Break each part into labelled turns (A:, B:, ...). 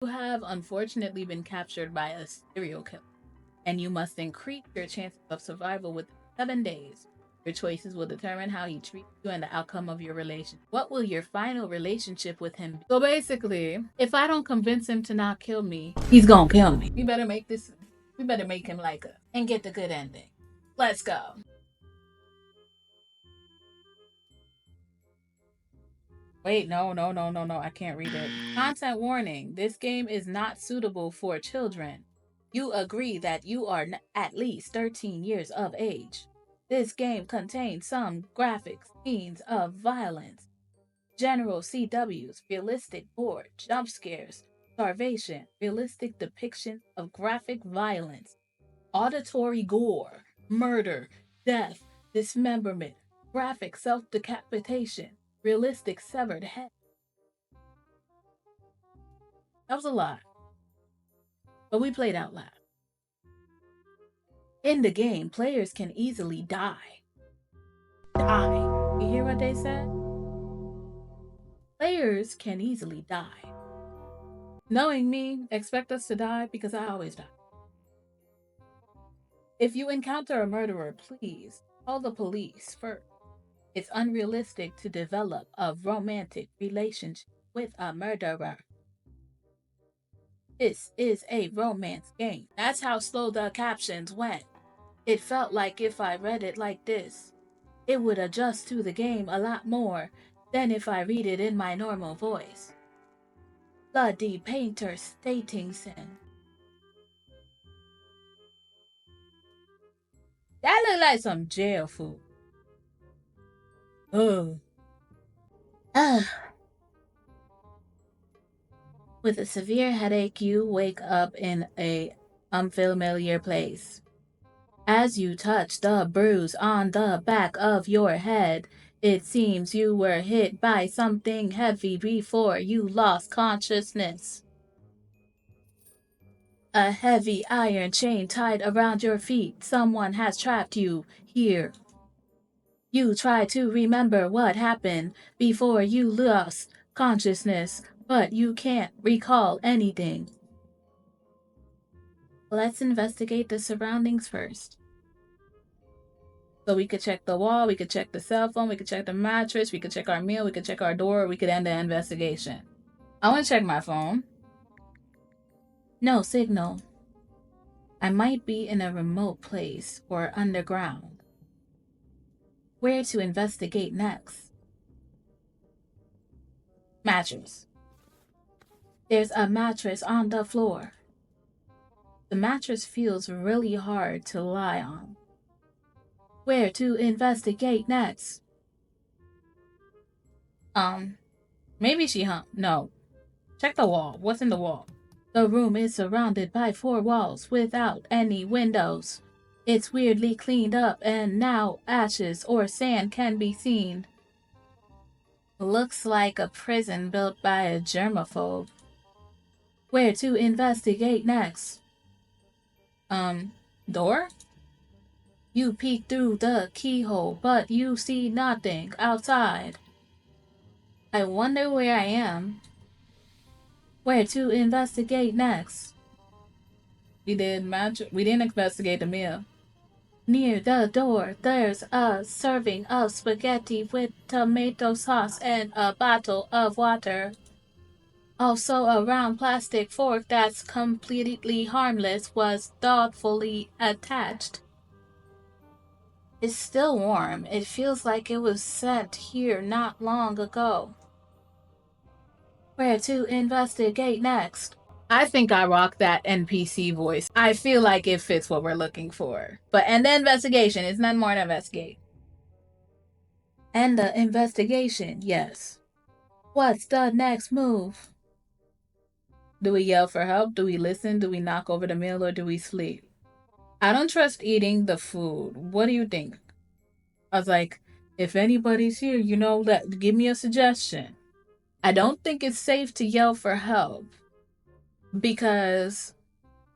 A: You have unfortunately been captured by a serial killer, and you must increase your chances of survival within 7 days. Your choices will determine how he treats you and the outcome of your relation. What will your final relationship with him be? So basically, if I don't convince him to not kill me, he's gonna kill me. We better make him like us and get the good ending. Let's go. Wait, no, no, no, no, no. I can't read it. Content warning. This game is not suitable for children. You agree that you are at least 13 years of age. This game contains some graphic scenes of violence, general CWs, realistic gore, jump scares, starvation, realistic depictions of graphic violence, auditory gore, murder, death, dismemberment, graphic self decapitation, realistic severed head. That was a lot, but we played out loud. In the game, players can easily die. Die. You hear what they said? Players can easily die. Knowing me, expect us to die because I always die. If you encounter a murderer, please call the police first. It's unrealistic to develop a romantic relationship with a murderer. This is a romance game. That's how slow the captions went. It felt like if I read it like this, it would adjust to the game a lot more than if I read it in my normal voice. Bloody painter Statingson. That look like some jail food. Ugh. Ugh. With a severe headache, you wake up in a unfamiliar place. As you touch the bruise on the back of your head, it seems you were hit by something heavy before you lost consciousness. A heavy iron chain tied around your feet. Someone has trapped you here. You try to remember what happened before you lost consciousness, but you can't recall anything. Let's investigate the surroundings first. So we could check the wall, we could check the cell phone, we could check the mattress, we could check our meal, we could check our door, we could end the investigation. I want to check my phone. No signal. I might be in a remote place or underground. Where to investigate next? Mattress. There's a mattress on the floor. The mattress feels really hard to lie on. Where to investigate next? Maybe she hung. No. Check the wall. What's in the wall? The room is surrounded by 4 walls without any windows. It's weirdly cleaned up and now ashes or sand can be seen. Looks like a prison built by a germaphobe. Where to investigate next? Door? You peek through the keyhole, but you see nothing outside. I wonder where I am. Where to investigate next? We didn't investigate the meal. Near the door, there's a serving of spaghetti with tomato sauce and a bottle of water. Also, a round plastic fork that's completely harmless was thoughtfully attached. It's still warm. It feels like it was sent here not long ago. Where to investigate next? I think I rock that NPC voice. I feel like it fits what we're looking for. But end the investigation. It's nothing more to investigate. End the investigation, yes. What's the next move? Do we yell for help? Do we listen? Do we knock over the meal or do we sleep? I don't trust eating the food. What do you think? I was like, if anybody's here, give me a suggestion. I don't think it's safe to yell for help because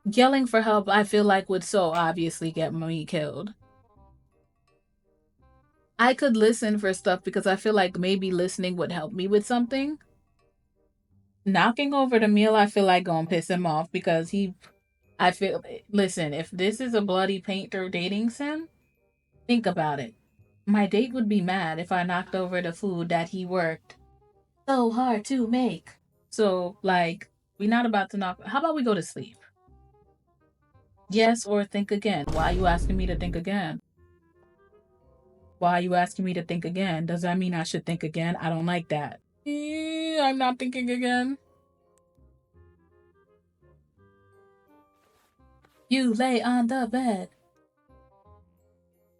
A: yelling for help, I feel like would so obviously get me killed. I could listen for stuff because I feel like maybe listening would help me with something. Knocking over the meal, I feel like gonna piss him off because listen, if this is a bloody painter dating sim, think about it. My date would be mad if I knocked over the food that he worked so hard to make. So, like, we're not about to knock. How about we go to sleep? Yes, or think again. Why are you asking me to think again? Why are you asking me to think again? Does that mean I should think again? I don't like that. I'm not thinking again. You lay on the bed.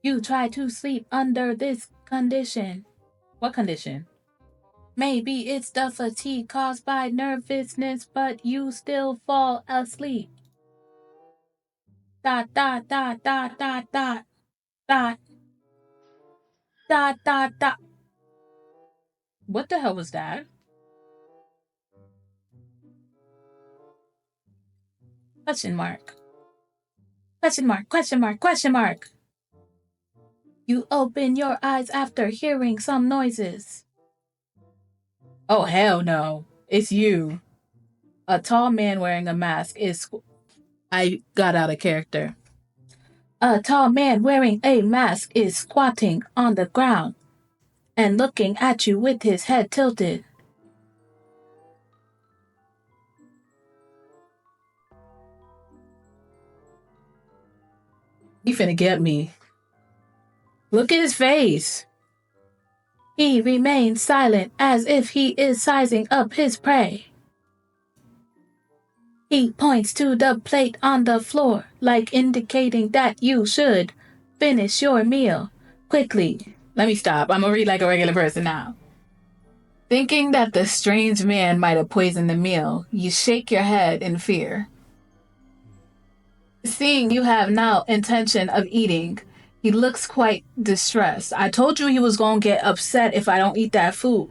A: You try to sleep under this condition. What condition? Maybe it's the fatigue caused by nervousness, but you still fall asleep. Dot, dot, dot, dot, dot, dot, dot, dot, dot, dot. What the hell was that? Question mark. Question mark, question mark, question mark. You open your eyes after hearing some noises. Oh, hell no. It's you. A tall man wearing a mask is. I got out of character. A tall man wearing a mask is squatting on the ground and looking at you with his head tilted. He finna get me. Look at his face. He remains silent as if he is sizing up his prey. He points to the plate on the floor, like indicating that you should finish your meal quickly. Let me stop. I'm gonna read like a regular person now. Thinking that the strange man might have poisoned the meal, you shake your head in fear. Seeing you have no intention of eating, he looks quite distressed. I told you he was gonna get upset if I don't eat that food.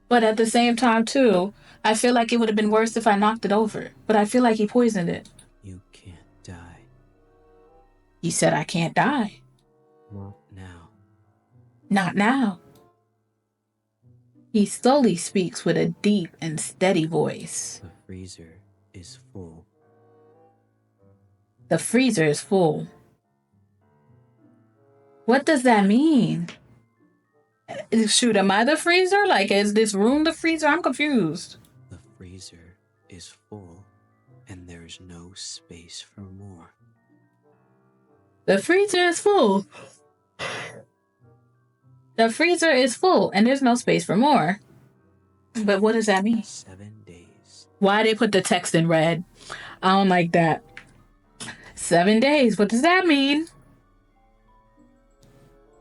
A: But at the same time, too, I feel like it would have been worse if I knocked it over. But I feel like he poisoned it.
B: You can't die.
A: He said I can't die.
B: Not now.
A: Not now. He slowly speaks with a deep and steady voice.
B: The freezer is full.
A: The freezer is full. What does that mean? Shoot, am I the freezer? Like, is this room the freezer? I'm confused.
B: The freezer is full, and there's no space for more.
A: The freezer is full. The freezer is full, and there's no space for more. But what does that mean?
B: 7 days.
A: Why they put the text in red? I don't like that. 7 days. What does that mean?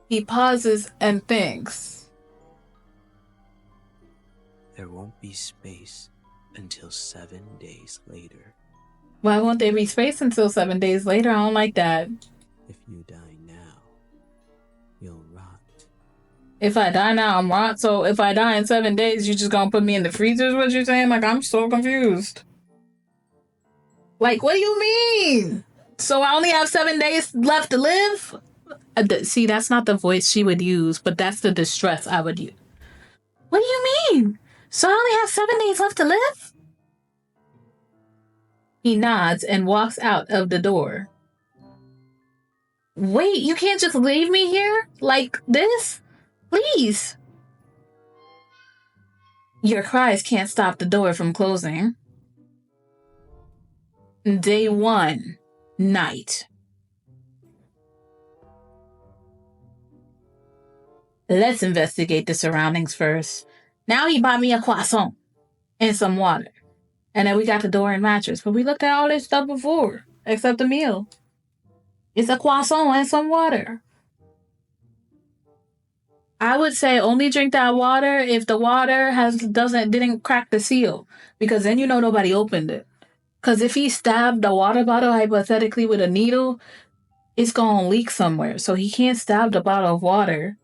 A: He pauses and thinks.
B: There won't be space until 7 days later.
A: Why won't there be space until 7 days later? I don't like that.
B: If you die now, you'll rot.
A: If I die now, I'm rot. So if I die in 7 days, you just gonna put me in the freezer is what you're saying? Like, I'm so confused. Like, what do you mean? So I only have 7 days left to live? See, that's not the voice she would use, but that's the distress I would use. What do you mean? So I only have 7 days left to live? He nods and walks out of the door. Wait, you can't just leave me here? Like this? Please. Your cries can't stop the door from closing. Day 1, night. Let's investigate the surroundings first. Now he bought me a croissant and some water. And then we got the door and mattress. But we looked at all this stuff before, except the meal. It's a croissant and some water. I would say only drink that water if the water didn't crack the seal. Because then you know nobody opened it. Because if he stabbed the water bottle hypothetically with a needle, it's going to leak somewhere. So he can't stab the bottle of water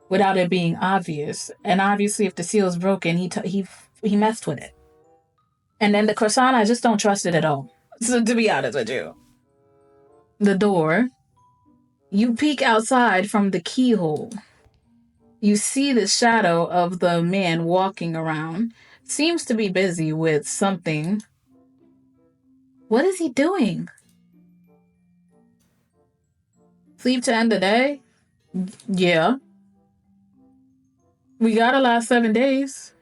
A: without it being obvious. And obviously, if the seal is broken, he messed with it. And then the croissant, I just don't trust it at all. So, to be honest with you. The door. You peek outside from the keyhole. You see the shadow of the man walking around. Seems to be busy with something. What is he doing? Sleep to end the day? Yeah. We gotta last 7 days.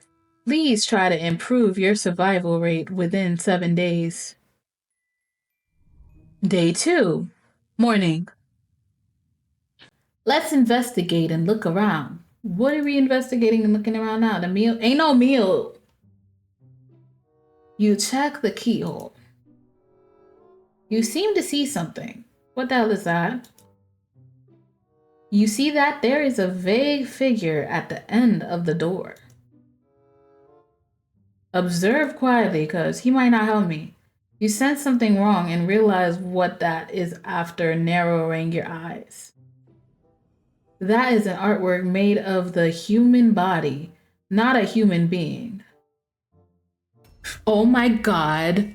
A: Please try to improve your survival rate within 7 days. Day 2. Morning. Let's investigate and look around. What are we investigating and looking around now? The meal? Ain't no meal. You check the keyhole. You seem to see something. What the hell is that? You see that there is a vague figure at the end of the door. Observe quietly, because he might not help me. You sense something wrong and realize what that is after narrowing your eyes. That is an artwork made of the human body, not a human being. Oh my god.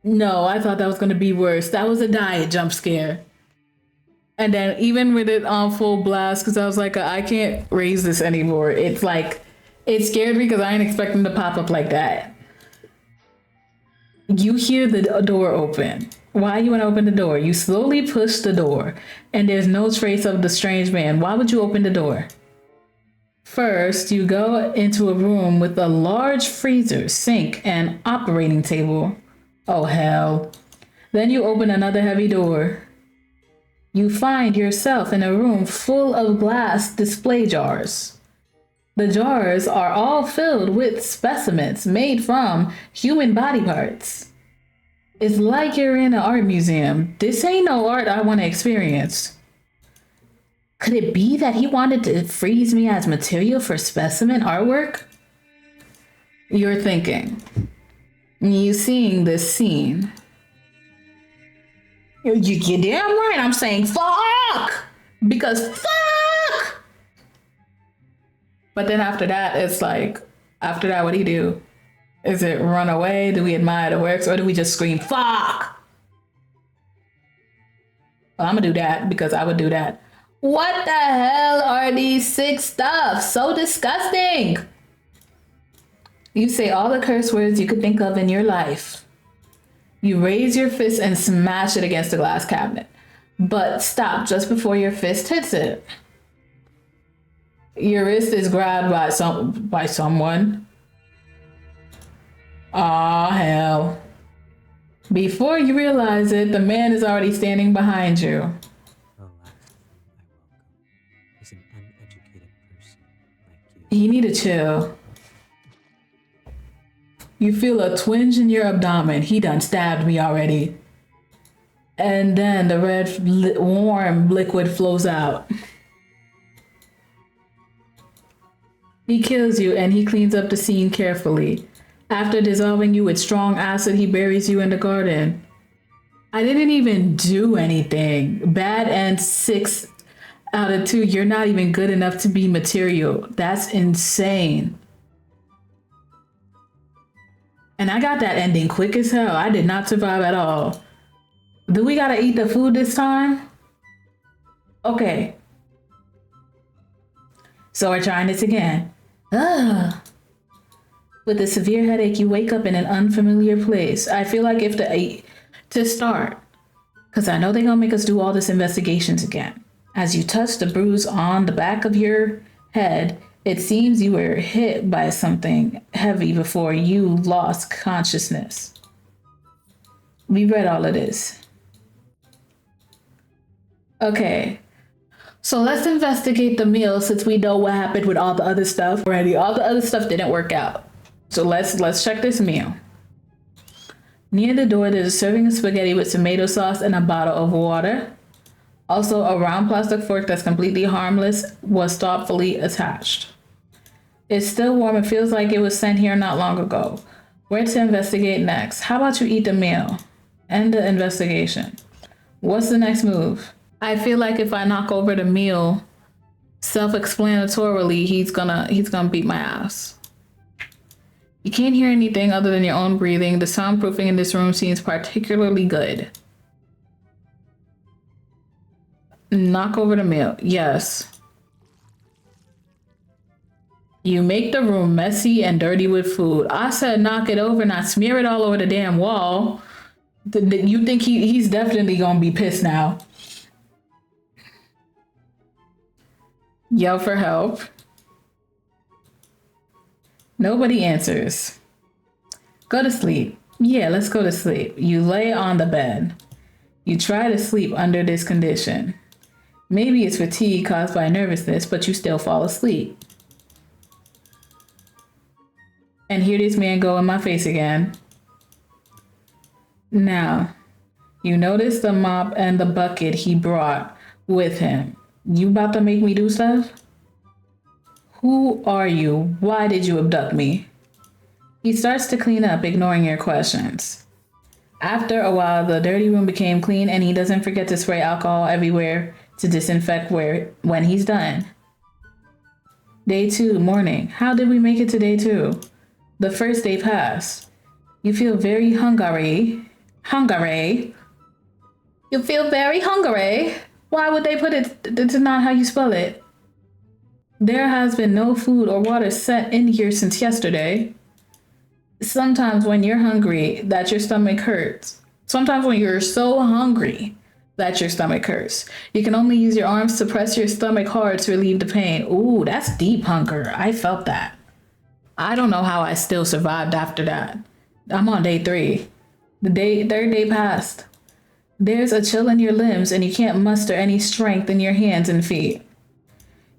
A: No, I thought that was going to be worse. That was a diet jump scare. And then even with it on full blast, because I was like, I can't raise this anymore. It's like, it scared me because I ain't expecting to pop up like that. You hear the door open. Why you want to open the door? You slowly push the door, and there's no trace of the strange man. Why would you open the door? First, you go into a room with a large freezer, sink, and operating table. Oh, hell. Then you open another heavy door. You find yourself in a room full of glass display jars. The jars are all filled with specimens made from human body parts. It's like you're in an art museum. This ain't no art I want to experience. Could it be that he wanted to freeze me as material for specimen artwork? You're thinking. You seeing this scene. You're damn right I'm saying fuck! Because fuck! But then after that, it's like, after that, what do you do? Is it run away? Do we admire the works? Or do we just scream, fuck? Well, I'm gonna do that because I would do that. What the hell are these 6 stuff? So disgusting. You say all the curse words you could think of in your life. You raise your fist and smash it against the glass cabinet. But stop just before your fist hits it. Your wrist is grabbed by someone. Aw, hell. Before you realize it, the man is already standing behind you.
B: The last thing I welcome is an uneducated person like you.
A: You need to chill. You feel a twinge in your abdomen. He done stabbed me already. And then the red, warm liquid flows out. He kills you and he cleans up the scene carefully. After dissolving you with strong acid, he buries you in the garden. I didn't even do anything. Bad and 6 out of 2. You're not even good enough to be material. That's insane. And I got that ending quick as hell. I did not survive at all. Do we gotta eat the food this time? Okay. So we're trying this again. Ugh. With a severe headache, you wake up in an unfamiliar place. I feel like if to start, because I know they're gonna make us do all this investigations again. As you touch the bruise on the back of your head, it seems you were hit by something heavy before you lost consciousness. We read all of this. Okay. So let's investigate the meal since we know what happened with all the other stuff already. All the other stuff didn't work out. So let's check this meal. Near the door, there's a serving of spaghetti with tomato sauce and a bottle of water. Also, a round plastic fork that's completely harmless was thoughtfully attached. It's still warm. It feels like it was sent here not long ago. Where to investigate next? How about you eat the meal? End the investigation. What's the next move? I feel like if I knock over the meal, self-explanatorily, he's gonna beat my ass. You can't hear anything other than your own breathing. The soundproofing in this room seems particularly good. Knock over the meal. Yes. You make the room messy and dirty with food. I said knock it over, not smear it all over the damn wall. You think he's definitely gonna be pissed now. Yell for help. Nobody answers. Go to sleep. Yeah, let's go to sleep. You lay on the bed. You try to sleep under this condition. Maybe it's fatigue caused by nervousness, but you still fall asleep. And here this man go in my face again. Now, you notice the mop and the bucket he brought with him. You about to make me do stuff? Who are you? Why did you abduct me? He starts to clean up, ignoring your questions. After a while, the dirty room became clean and he doesn't forget to spray alcohol everywhere to disinfect when he's done. Day 2, morning. How did we make it to day 2? The first day passed. You feel very hungry. You feel very hungry? Why would they put it? It's not how you spell it. There has been no food or water set in here since yesterday. Sometimes when you're hungry, that your stomach hurts. Sometimes when you're so hungry that your stomach hurts. You can only use your arms to press your stomach hard to relieve the pain. Ooh, that's deep hunger. I felt that. I don't know how I still survived after that. I'm on day 3. Third day passed. There's a chill in your limbs and you can't muster any strength in your hands and feet.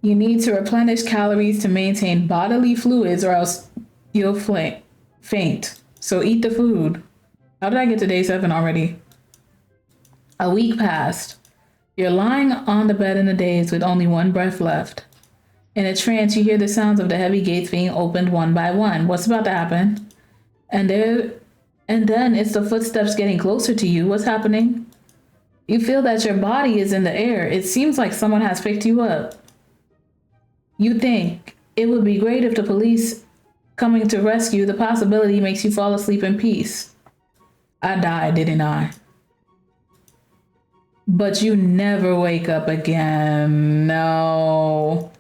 A: You need to replenish calories to maintain bodily fluids or else you'll faint. So eat the food. How did I get to day 7 already? A week passed. You're lying on the bed in the daze with only one breath left. In a trance, you hear the sounds of the heavy gates being opened one by one. What's about to happen? And then it's the footsteps getting closer to you. What's happening? You feel that your body is in the air. It seems like someone has picked you up. You think it would be great if the police coming to rescue, the possibility makes you fall asleep in peace. I died, didn't I? But you never wake up again. No.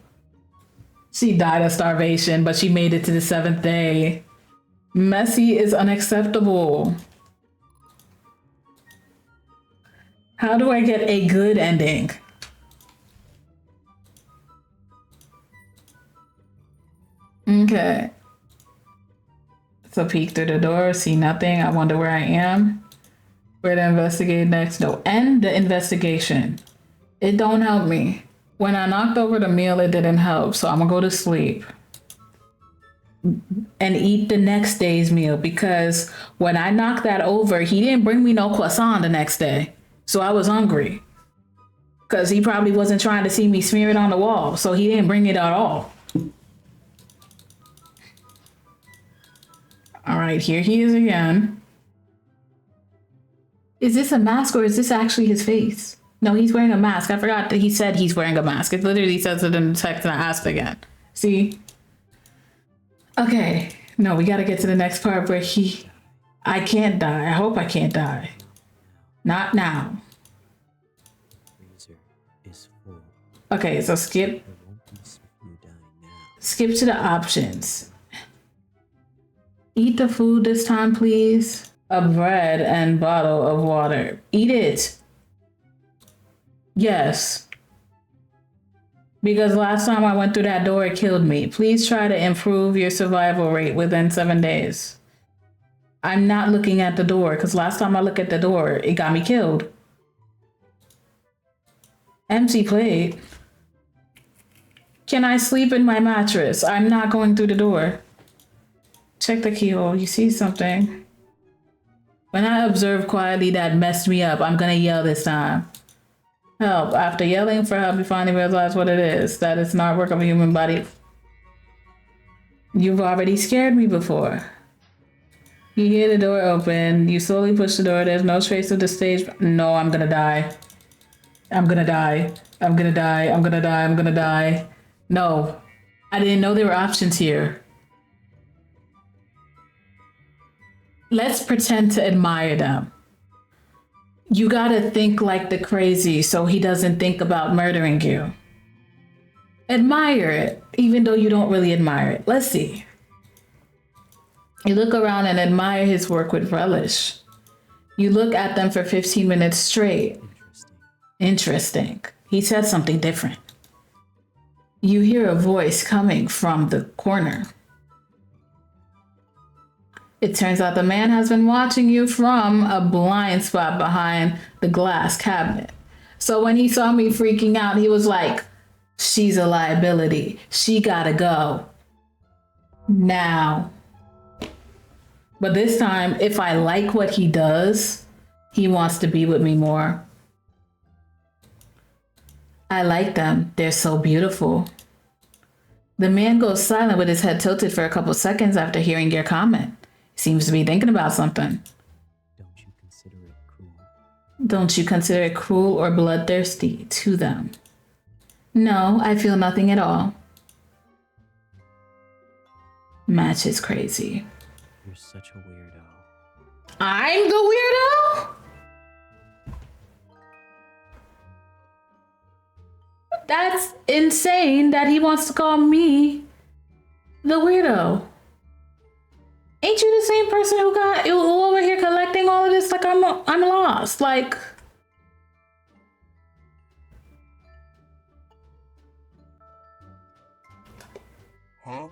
A: She died of starvation, but she made it to the 7th day. Messy is unacceptable. How do I get a good ending? Okay. So peek through the door, see nothing. I wonder where I am. Where to investigate next? No, end the investigation. It don't help me. When I knocked over the meal, it didn't help. So I'm gonna go to sleep and eat the next day's meal because when I knocked that over, he didn't bring me no croissant the next day. So I was hungry because he probably wasn't trying to see me smear it on the wall. So he didn't bring it at all. All right, here he is again. Is this a mask or is this actually his face? No, he's wearing a mask. I forgot that he said he's wearing a mask. It literally says it in the text and I asked again. See? Okay. No, we got to get to the next part where I can't die. I hope I can't die. Not now.
B: Freezer is full.
A: Okay, so skip. Skip to the options. Eat the food this time, please. A bread and bottle of water. Eat it. Yes. Because last time I went through that door, it killed me. Please try to improve your survival rate within 7 days. I'm not looking at the door because last time I looked at the door, it got me killed. Empty plate. Can I sleep in my mattress? I'm not going through the door. Check the keyhole. You see something? When I observe quietly, that messed me up. I'm gonna yell this time. Help. After yelling for help, you finally realize what it is. That it's not work of a human body. You've already scared me before. You hear the door open. You slowly push the door. There's no trace of the stage. No, I'm gonna die. I'm gonna die. I'm gonna die. I'm gonna die. I'm gonna die. No. I didn't know there were options here. Let's pretend to admire them. You gotta think like the crazy so he doesn't think about murdering you. Admire it, even though you don't really admire it. Let's see. You look around and admire his work with relish. You look at them for 15 minutes straight.
B: Interesting.
A: Interesting. He said something different. You hear a voice coming from the corner. It turns out the man has been watching you from a blind spot behind the glass cabinet. So when he saw me freaking out, he was like, she's a liability. She gotta go. Now. But this time, if I like what he does, he wants to be with me more. I like them. They're so beautiful. The man goes silent with his head tilted for a couple seconds after hearing your comment. He seems to be thinking about something.
B: Don't you consider it cruel?
A: Don't you consider it cruel or bloodthirsty to them? No, I feel nothing at all. Match is crazy.
B: You're such a weirdo.
A: I'm the weirdo? That's insane that he wants to call me the weirdo. Ain't you the same person who over here collecting all of this? Like I'm lost. Like
B: Huh?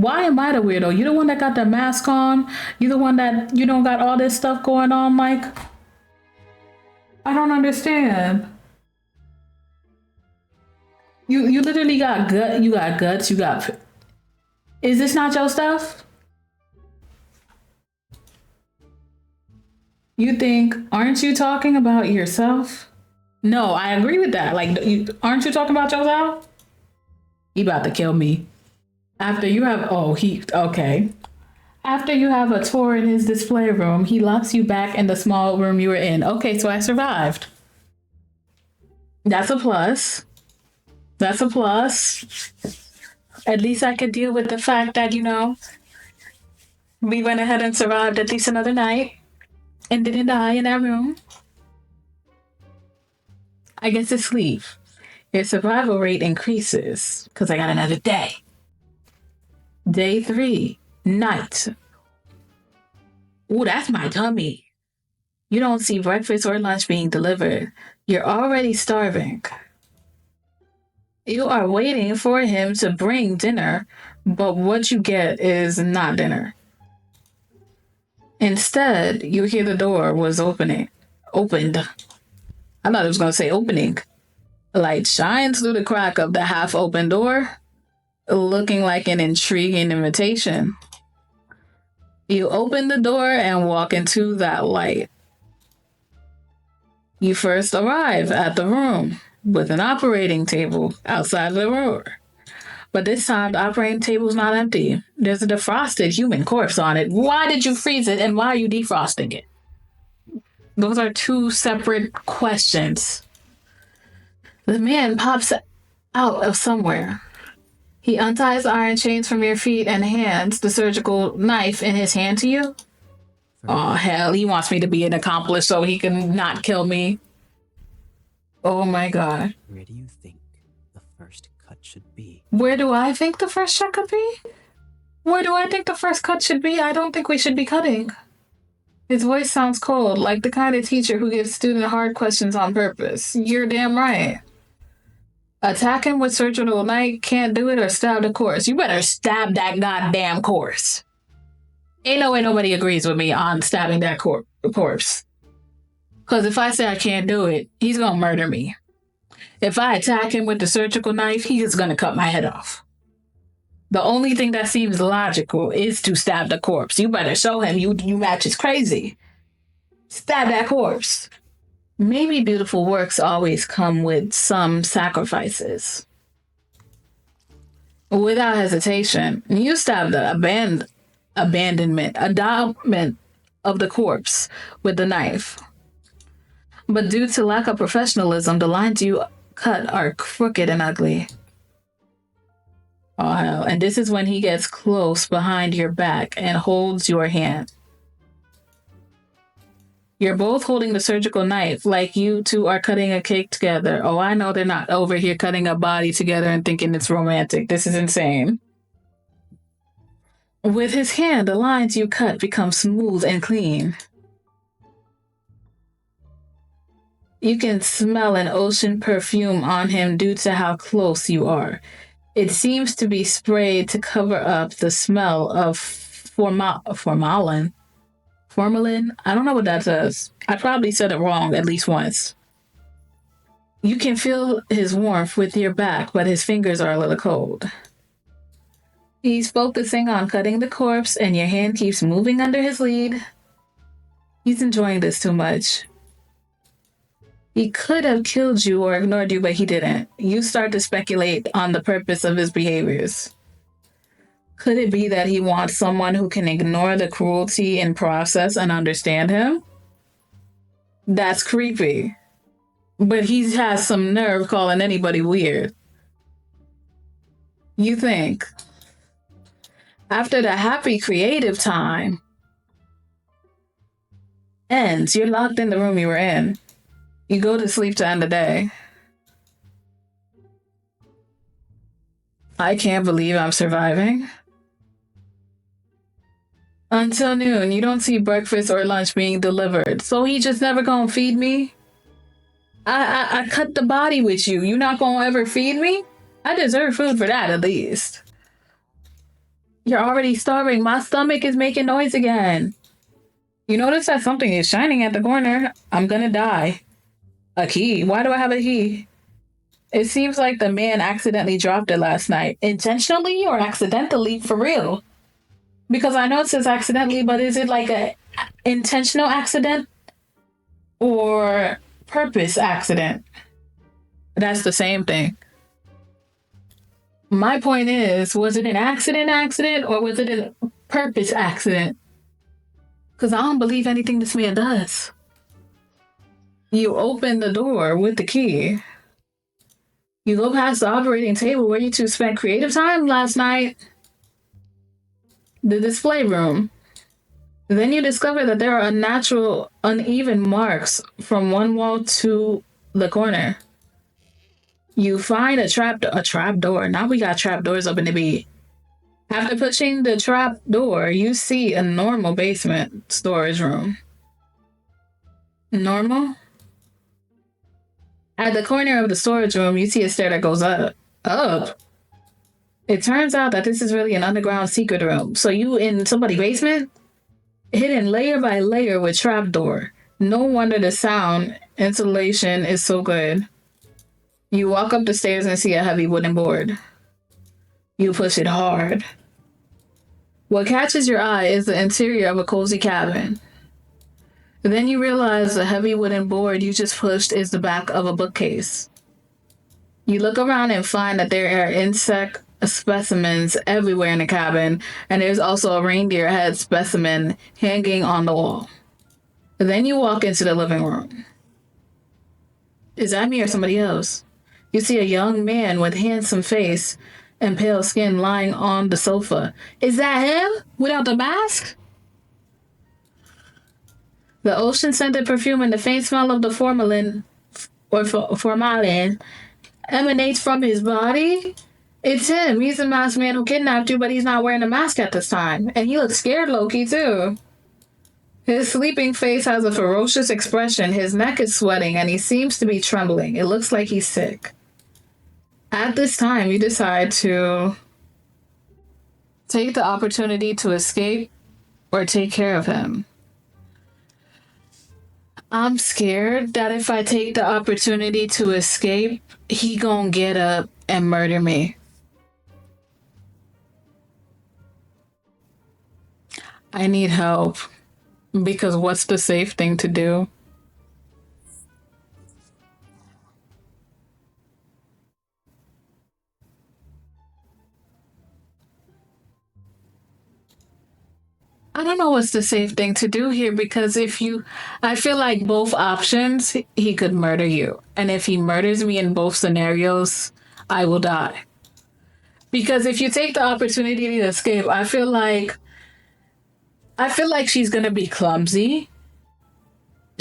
A: why am I the weirdo? You the one that got the mask on? You the one that you don't got all this stuff going on, Mike? I don't understand. You literally got gut. You got guts. You got. Is this not your stuff? You think? Aren't you talking about yourself? No, I agree with that. Like, aren't you talking about yourself? He about to kill me. After you have, okay. After you have a tour in his display room, he locks you back in the small room you were in. Okay, so I survived. That's a plus. That's a plus. At least I could deal with the fact that, we went ahead and survived at least another night and didn't die in that room. I get to sleep. Your survival rate increases because I got another day. Day 3, night. Ooh, that's my tummy. You don't see breakfast or lunch being delivered. You're already starving. You are waiting for him to bring dinner, but what you get is not dinner. Instead, you hear the door was opened. I thought it was going to say opening. Light shines through the crack of the half-open door, looking like an intriguing invitation. You open the door and walk into that light. You first arrive at the room with an operating table outside of the door. But this time, the operating table's not empty. There's a defrosted human corpse on it. Why did you freeze it and why are you defrosting it? Those are two separate questions. The man pops out of somewhere. He unties iron chains from your feet and hands the surgical knife in his hand to you. Oh, hell, he wants me to be an accomplice so he can not kill me. Oh my God.
B: Where do you think the first cut should be?
A: Where do I think the first cut could be? Where do I think the first cut should be? I don't think we should be cutting. His voice sounds cold, like the kind of teacher who gives students hard questions on purpose. You're damn right. Attack him with surgical knife, can't do it, or stab the corpse. You better stab that goddamn corpse. Ain't no way nobody agrees with me on stabbing that corpse. Because if I say I can't do it, he's going to murder me. If I attack him with the surgical knife, he is going to cut my head off. The only thing that seems logical is to stab the corpse. You better show him you match is crazy. Stab that corpse. Maybe beautiful works always come with some sacrifices. Without hesitation, you stab the abandonment of the corpse with the knife. But due to lack of professionalism, the lines you cut are crooked and ugly. Oh, hell. And this is when he gets close behind your back and holds your hand. You're both holding the surgical knife like you two are cutting a cake together. Oh, I know they're not over here cutting a body together and thinking it's romantic. This is insane. With his hand, the lines you cut become smooth and clean. You can smell an ocean perfume on him due to how close you are. It seems to be sprayed to cover up the smell of formalin. Formalin? I don't know what that says. I probably said it wrong at least once. You can feel his warmth with your back, but his fingers are a little cold. He's focusing on cutting the corpse, and your hand keeps moving under his lead. He's enjoying this too much. He could have killed you or ignored you, but he didn't. You start to speculate on the purpose of his behaviors. Could it be that he wants someone who can ignore the cruelty in process and understand him? That's creepy. But he has some nerve calling anybody weird. You think, after the happy creative time ends, you're locked in the room you were in. You go to sleep to end the day. I can't believe I'm surviving. Until noon, you don't see breakfast or lunch being delivered, so he just never gonna feed me? I cut the body with you. You not gonna ever feed me? I deserve food for that at least. You're already starving. My stomach is making noise again. You notice that something is shining at the corner. I'm gonna die. A key? Why do I have a key? It seems like the man accidentally dropped it last night. Intentionally or accidentally, for real? Because I know it says accidentally, but is it like a intentional accident or purpose accident? That's the same thing. My point is, was it an accident or was it a purpose accident? Because I don't believe anything this man does. You open the door with the key. You go past the operating table where you two spent creative time last night. The display room. Then you discover that there are unnatural, uneven marks from one wall to the corner. You find a trap door. Now we got trap doors up in the bed. After pushing the trap door, you see a normal basement storage room. Normal? At the corner of the storage room, you see a stair that goes up. Up? It turns out that this is really an underground secret room. So you in somebody's basement? Hidden layer by layer with trapdoor. No wonder the sound insulation is so good. You walk up the stairs and see a heavy wooden board. You push it hard. What catches your eye is the interior of a cozy cabin. Then you realize the heavy wooden board you just pushed is the back of a bookcase. You look around and find that there are insect specimens everywhere in the cabin, and there's also a reindeer head specimen hanging on the wall. Then you walk into the living room. Is that me or somebody else? You see a young man with handsome face and pale skin lying on the sofa. Is that him? Without the mask? The ocean-scented perfume and the faint smell of the formalin emanates from his body. It's him. He's the masked man who kidnapped you, but he's not wearing a mask at this time. And he looks scared, low-key, too. His sleeping face has a ferocious expression. His neck is sweating, and he seems to be trembling. It looks like he's sick. At this time, you decide to take the opportunity to escape or take care of him. I'm scared that if I take the opportunity to escape, he gonna get up and murder me. I need help. Because what's the safe thing to do? I don't know what's the safe thing to do here because I feel like both options, he could murder you. And if he murders me in both scenarios, I will die. Because if you take the opportunity to escape, I feel like she's gonna be clumsy.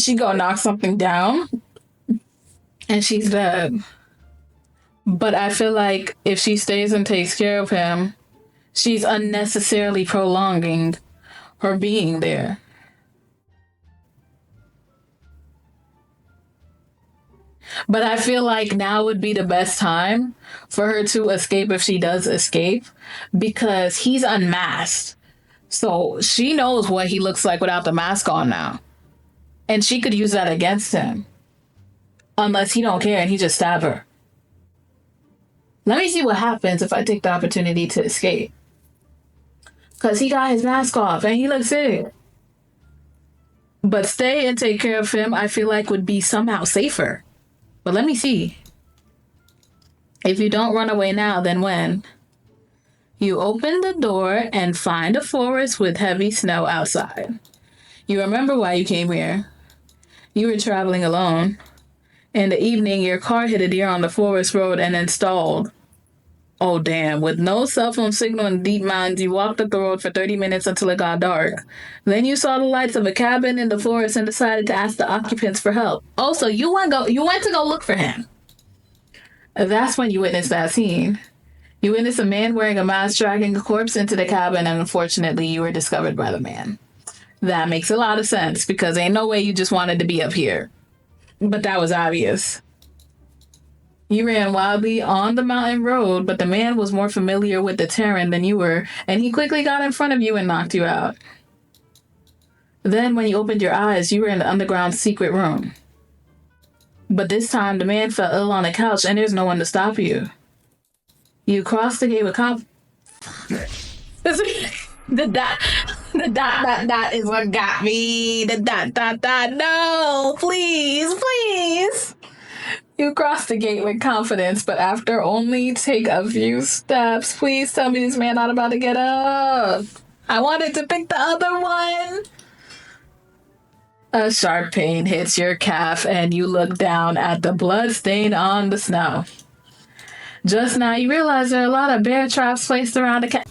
A: She go knock something down and she's dead. But I feel like if she stays and takes care of him, she's unnecessarily prolonging her being there. But I feel like now would be the best time for her to escape if she does escape because he's unmasked. So she knows what he looks like without the mask on now. And she could use that against him. Unless he don't care and he just stab her. Let me see what happens if I take the opportunity to escape. Because he got his mask off and he looks sick. But stay and take care of him, I feel like would be somehow safer. But let me see. If you don't run away now, then when? You open the door and find a forest with heavy snow outside. You remember why you came here. You were traveling alone. In the evening, your car hit a deer on the forest road and then stalled. Oh, damn. With no cell phone signal in deep mountains, you walked up the road for 30 minutes until it got dark. Then you saw the lights of a cabin in the forest and decided to ask the occupants for help. Also, you went to go look for him. That's when you witnessed that scene. You witnessed a man wearing a mask dragging a corpse into the cabin, and unfortunately, you were discovered by the man. That makes a lot of sense, because ain't no way you just wanted to be up here. But that was obvious. You ran wildly on the mountain road, but the man was more familiar with the terrain than you were, and he quickly got in front of you and knocked you out. Then, when you opened your eyes, you were in the underground secret room. But this time, the man fell ill on the couch, and there's no one to stop you. You crossed the gate with the dot is what got me. The dot. No, please. You crossed the gate with confidence, but after only take a few steps, please tell me this man not about to get up. I wanted to pick the other one. A sharp pain hits your calf, and you look down at the blood stain on the snow. Just now, you realize there are a lot of bear traps placed around the cabin.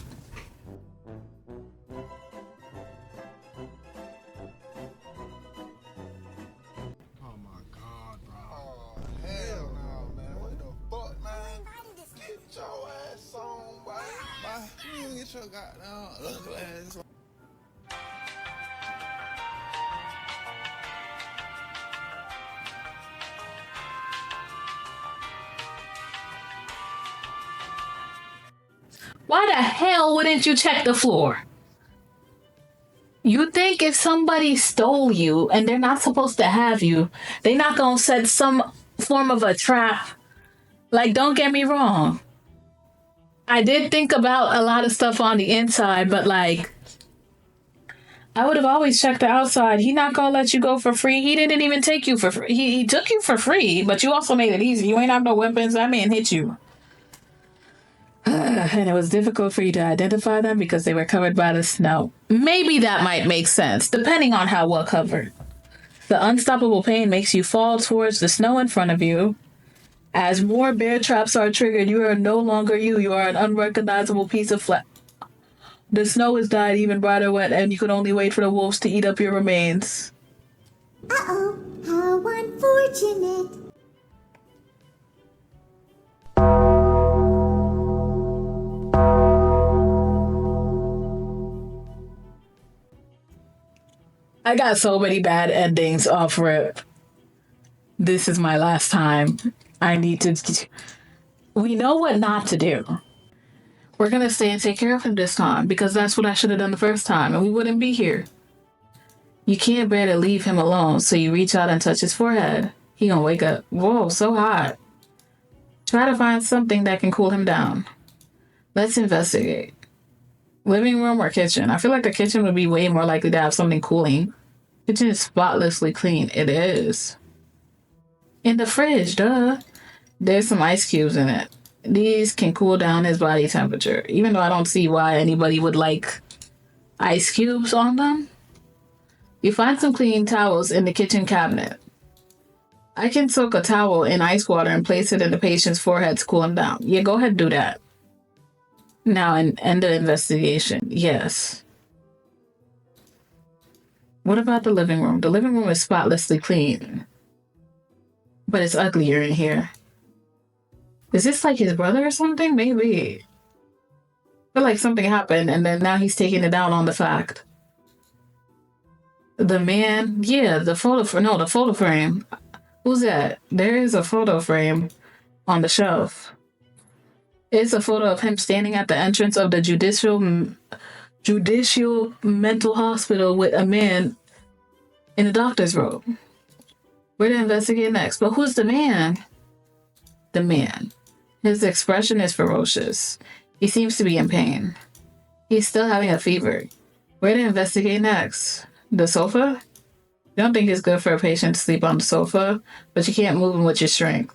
A: Why the hell wouldn't you check the floor? You think if somebody stole you and they're not supposed to have you, they're not gonna set some form of a trap? Like, don't get me wrong. I did think about a lot of stuff on the inside, but like, I would have always checked the outside. He not gonna let you go for free. He didn't even take you for free. He took you for free, but you also made it easy. You ain't have no weapons. That man hit you. And it was difficult for you to identify them because they were covered by the snow. Maybe that might make sense, depending on how well covered. The unstoppable pain makes you fall towards the snow in front of you. As more bear traps are triggered, you are no longer you. You are an unrecognizable piece of flesh. The snow has dyed even brighter wet, and you can only wait for the wolves to eat up your remains.
C: Uh-oh, how unfortunate.
A: I got so many bad endings off rip. This is my last time. I need to... We know what not to do. We're going to stay and take care of him this time because that's what I should have done the first time and we wouldn't be here. You can't bear to leave him alone, so you reach out and touch his forehead. He gonna wake up. Whoa, so hot. Try to find something that can cool him down. Let's investigate. Living room or kitchen? I feel like the kitchen would be way more likely to have something cooling. Kitchen is spotlessly clean. It is. In the fridge, duh. There's some ice cubes in it. These can cool down his body temperature, even though I don't see why anybody would like ice cubes on them. You find some clean towels in the kitchen cabinet. I can soak a towel in ice water and place it in the patient's forehead to cool him down. Yeah, go ahead and do that. Now, end the investigation. Yes. What about the living room? The living room is spotlessly clean, but it's uglier in here. Is this like his brother or something? Maybe. I feel like something happened, and then now he's taking it out on the fact. The man, yeah, the photo frame. Who's that? There is a photo frame on the shelf. It's a photo of him standing at the entrance of the judicial mental hospital with a man in a doctor's robe. We're to investigate next. But who's the man? The man. His expression is ferocious. He seems to be in pain. He's still having a fever. Where to investigate next? The sofa? You don't think it's good for a patient to sleep on the sofa, but you can't move him with your strength.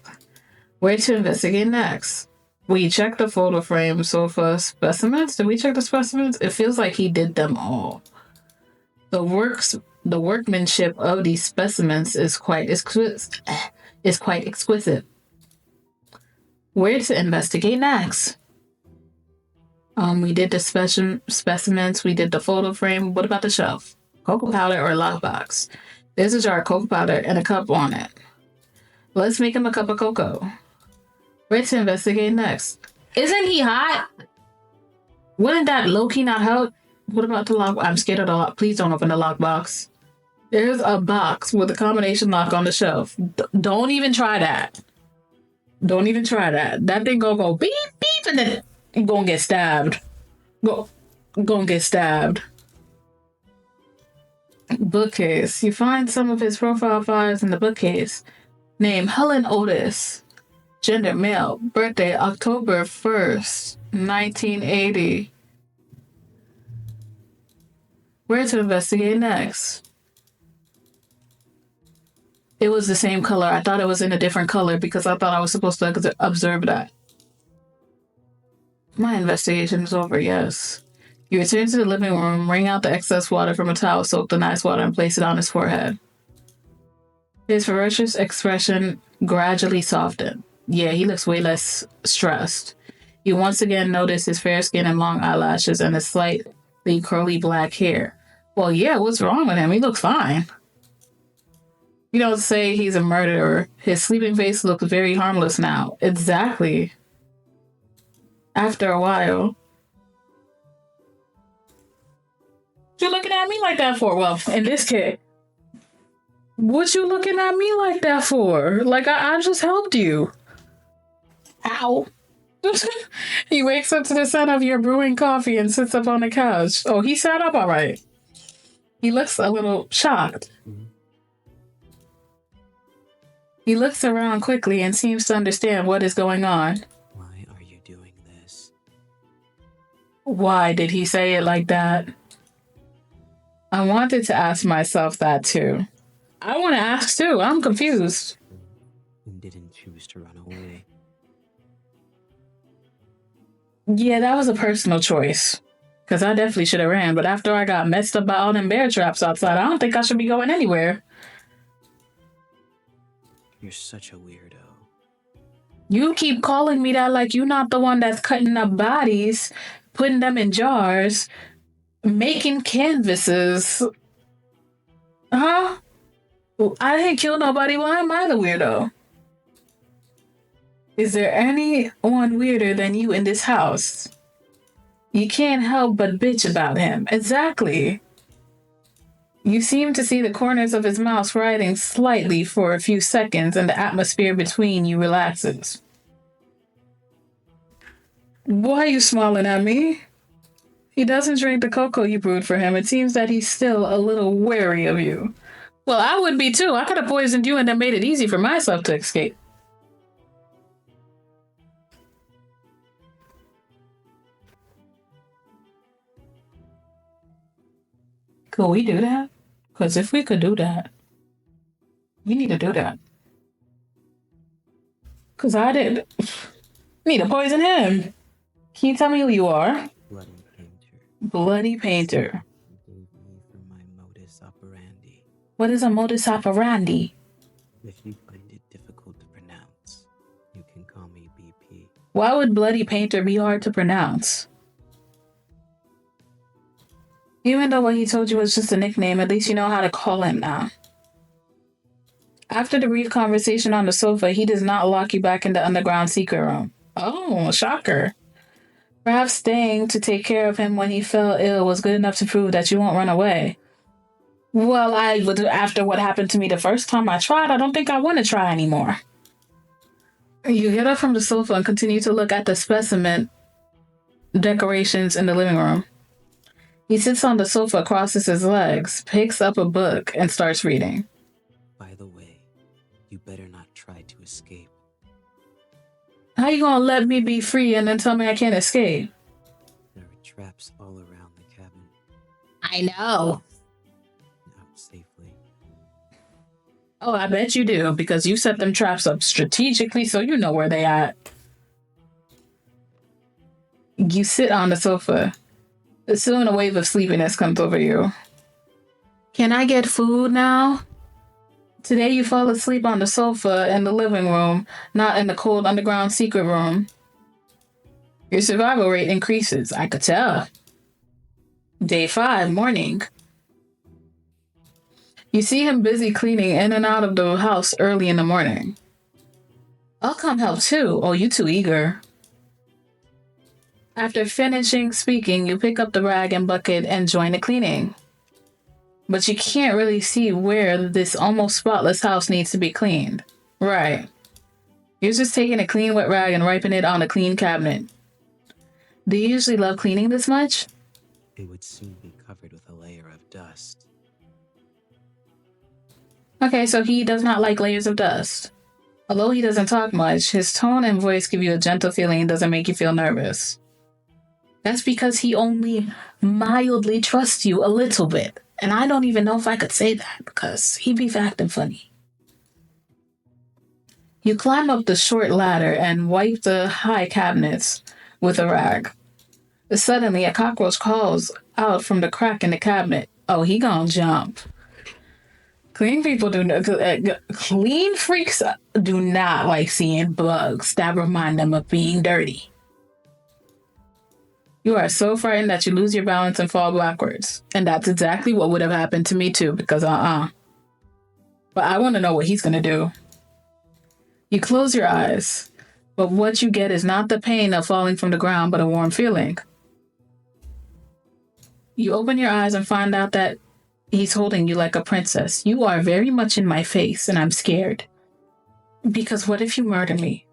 A: Where to investigate next? We checked the photo frame, sofa, specimens. Did we check the specimens? It feels like he did them all. The workmanship of these specimens is quite exquisite. Where to investigate next? We did the specimens. We did the photo frame. What about the shelf? Cocoa powder or lockbox? There's a jar of cocoa powder and a cup on it. Let's make him a cup of cocoa. Where to investigate next? Isn't he hot? Wouldn't that low-key not help? What about the lock? I'm scared of the lock. Please don't open the lockbox. There's a box with a combination lock on the shelf. Don't even try that. Don't even try that. That thing gonna go beep, beep, and then you're gonna get stabbed. Gonna get stabbed. Bookcase. You find some of his profile files in the bookcase. Name Helen Otis. Gender male. Birthday October 1st, 1980. Where to investigate next? It was the same color. I thought it was in a different color because I thought I was supposed to observe that. My investigation is over, yes. You return to the living room, wring out the excess water from a towel, soak the nice water, and place it on his forehead. His ferocious expression gradually softened. Yeah, he looks way less stressed. You once again notice his fair skin and long eyelashes and his slightly curly black hair. Well, yeah, what's wrong with him? He looks fine. You don't say he's a murderer. His sleeping face looks very harmless now. Exactly. After a while. What you looking at me like that for? Well, in this case, what you looking at me like that for? Like, I just helped you. Ow. He wakes up to the sound of your brewing coffee and sits up on the couch. Oh, he sat up all right. He looks a little shocked. He looks around quickly and seems to understand what is going on.
B: Why are you doing this?
A: Why did he say it like that? I wanted to ask myself that too. I want to ask too. I'm confused.
B: And didn't choose to run away.
A: Yeah, that was a personal choice. Because I definitely should have ran. But after I got messed up by all them bear traps outside, I don't think I should be going anywhere.
B: You're such a weirdo.
A: You keep calling me that like you're not the one that's cutting up bodies, putting them in jars, making canvases. Huh? I didn't kill nobody. Why am I the weirdo? Is there anyone weirder than you in this house? You can't help but bitch about him. Exactly. You seem to see the corners of his mouth writhing slightly for a few seconds, and the atmosphere between you relaxes. Why are you smiling at me? He doesn't drink the cocoa you brewed for him. It seems that he's still a little wary of you. Well, I would be too. I could have poisoned you and then made it easy for myself to escape. Could we do that? Because if we could do that, we need to do that. Because I did. Need to poison him. Can you tell me who you are?
B: Bloody painter.
A: Bloody painter.
B: You gave me for my modus operandi.
A: What is a modus operandi?
B: If you find it difficult to pronounce, you can call me BP.
A: Why would bloody painter be hard to pronounce? Even though what he told you was just a nickname, at least you know how to call him now. After the brief conversation on the sofa, he does not lock you back in the underground secret room. Oh, shocker. Perhaps staying to take care of him when he fell ill was good enough to prove that you won't run away. Well, after what happened to me the first time I tried, I don't think I want to try anymore. You get up from the sofa and continue to look at the specimen decorations in the living room. He sits on the sofa, crosses his legs, picks up a book, and starts reading.
B: By the way, you better not try to escape.
A: How you gonna let me be free and then tell me I can't escape?
B: There are traps all around the cabin.
A: I know.
B: Out safely.
A: Oh, I bet you do, because you set them traps up strategically so you know where they at. You sit on the sofa. Soon a wave of sleepiness comes over you. Can I get food now? Today you fall asleep on the sofa in the living room, not in the cold underground secret room. Your survival rate increases, I could tell. Day 5, morning. You see him busy cleaning in and out of the house early in the morning. I'll come help too. Oh, you too eager. After finishing speaking, you pick up the rag and bucket and join the cleaning. But you can't really see where this almost spotless house needs to be cleaned. Right. You're just taking a clean wet rag and wiping it on a clean cabinet. Do you usually love cleaning this much?
B: It would soon be covered with a layer of dust.
A: Okay, so he does not like layers of dust. Although he doesn't talk much, his tone and voice give you a gentle feeling and doesn't make you feel nervous. That's because he only mildly trusts you a little bit. And I don't even know if I could say that because he be acting funny. You climb up the short ladder and wipe the high cabinets with a rag. Suddenly, a cockroach crawls out from the crack in the cabinet. Oh, he gonna jump. Clean freaks do not like seeing bugs that remind them of being dirty. You are so frightened that you lose your balance and fall backwards. And that's exactly what would have happened to me too, because But I want to know what he's going to do. You close your eyes, but what you get is not the pain of falling from the ground, but a warm feeling. You open your eyes and find out that he's holding you like a princess. You are very much in my face, and I'm scared. Because what if you murder me?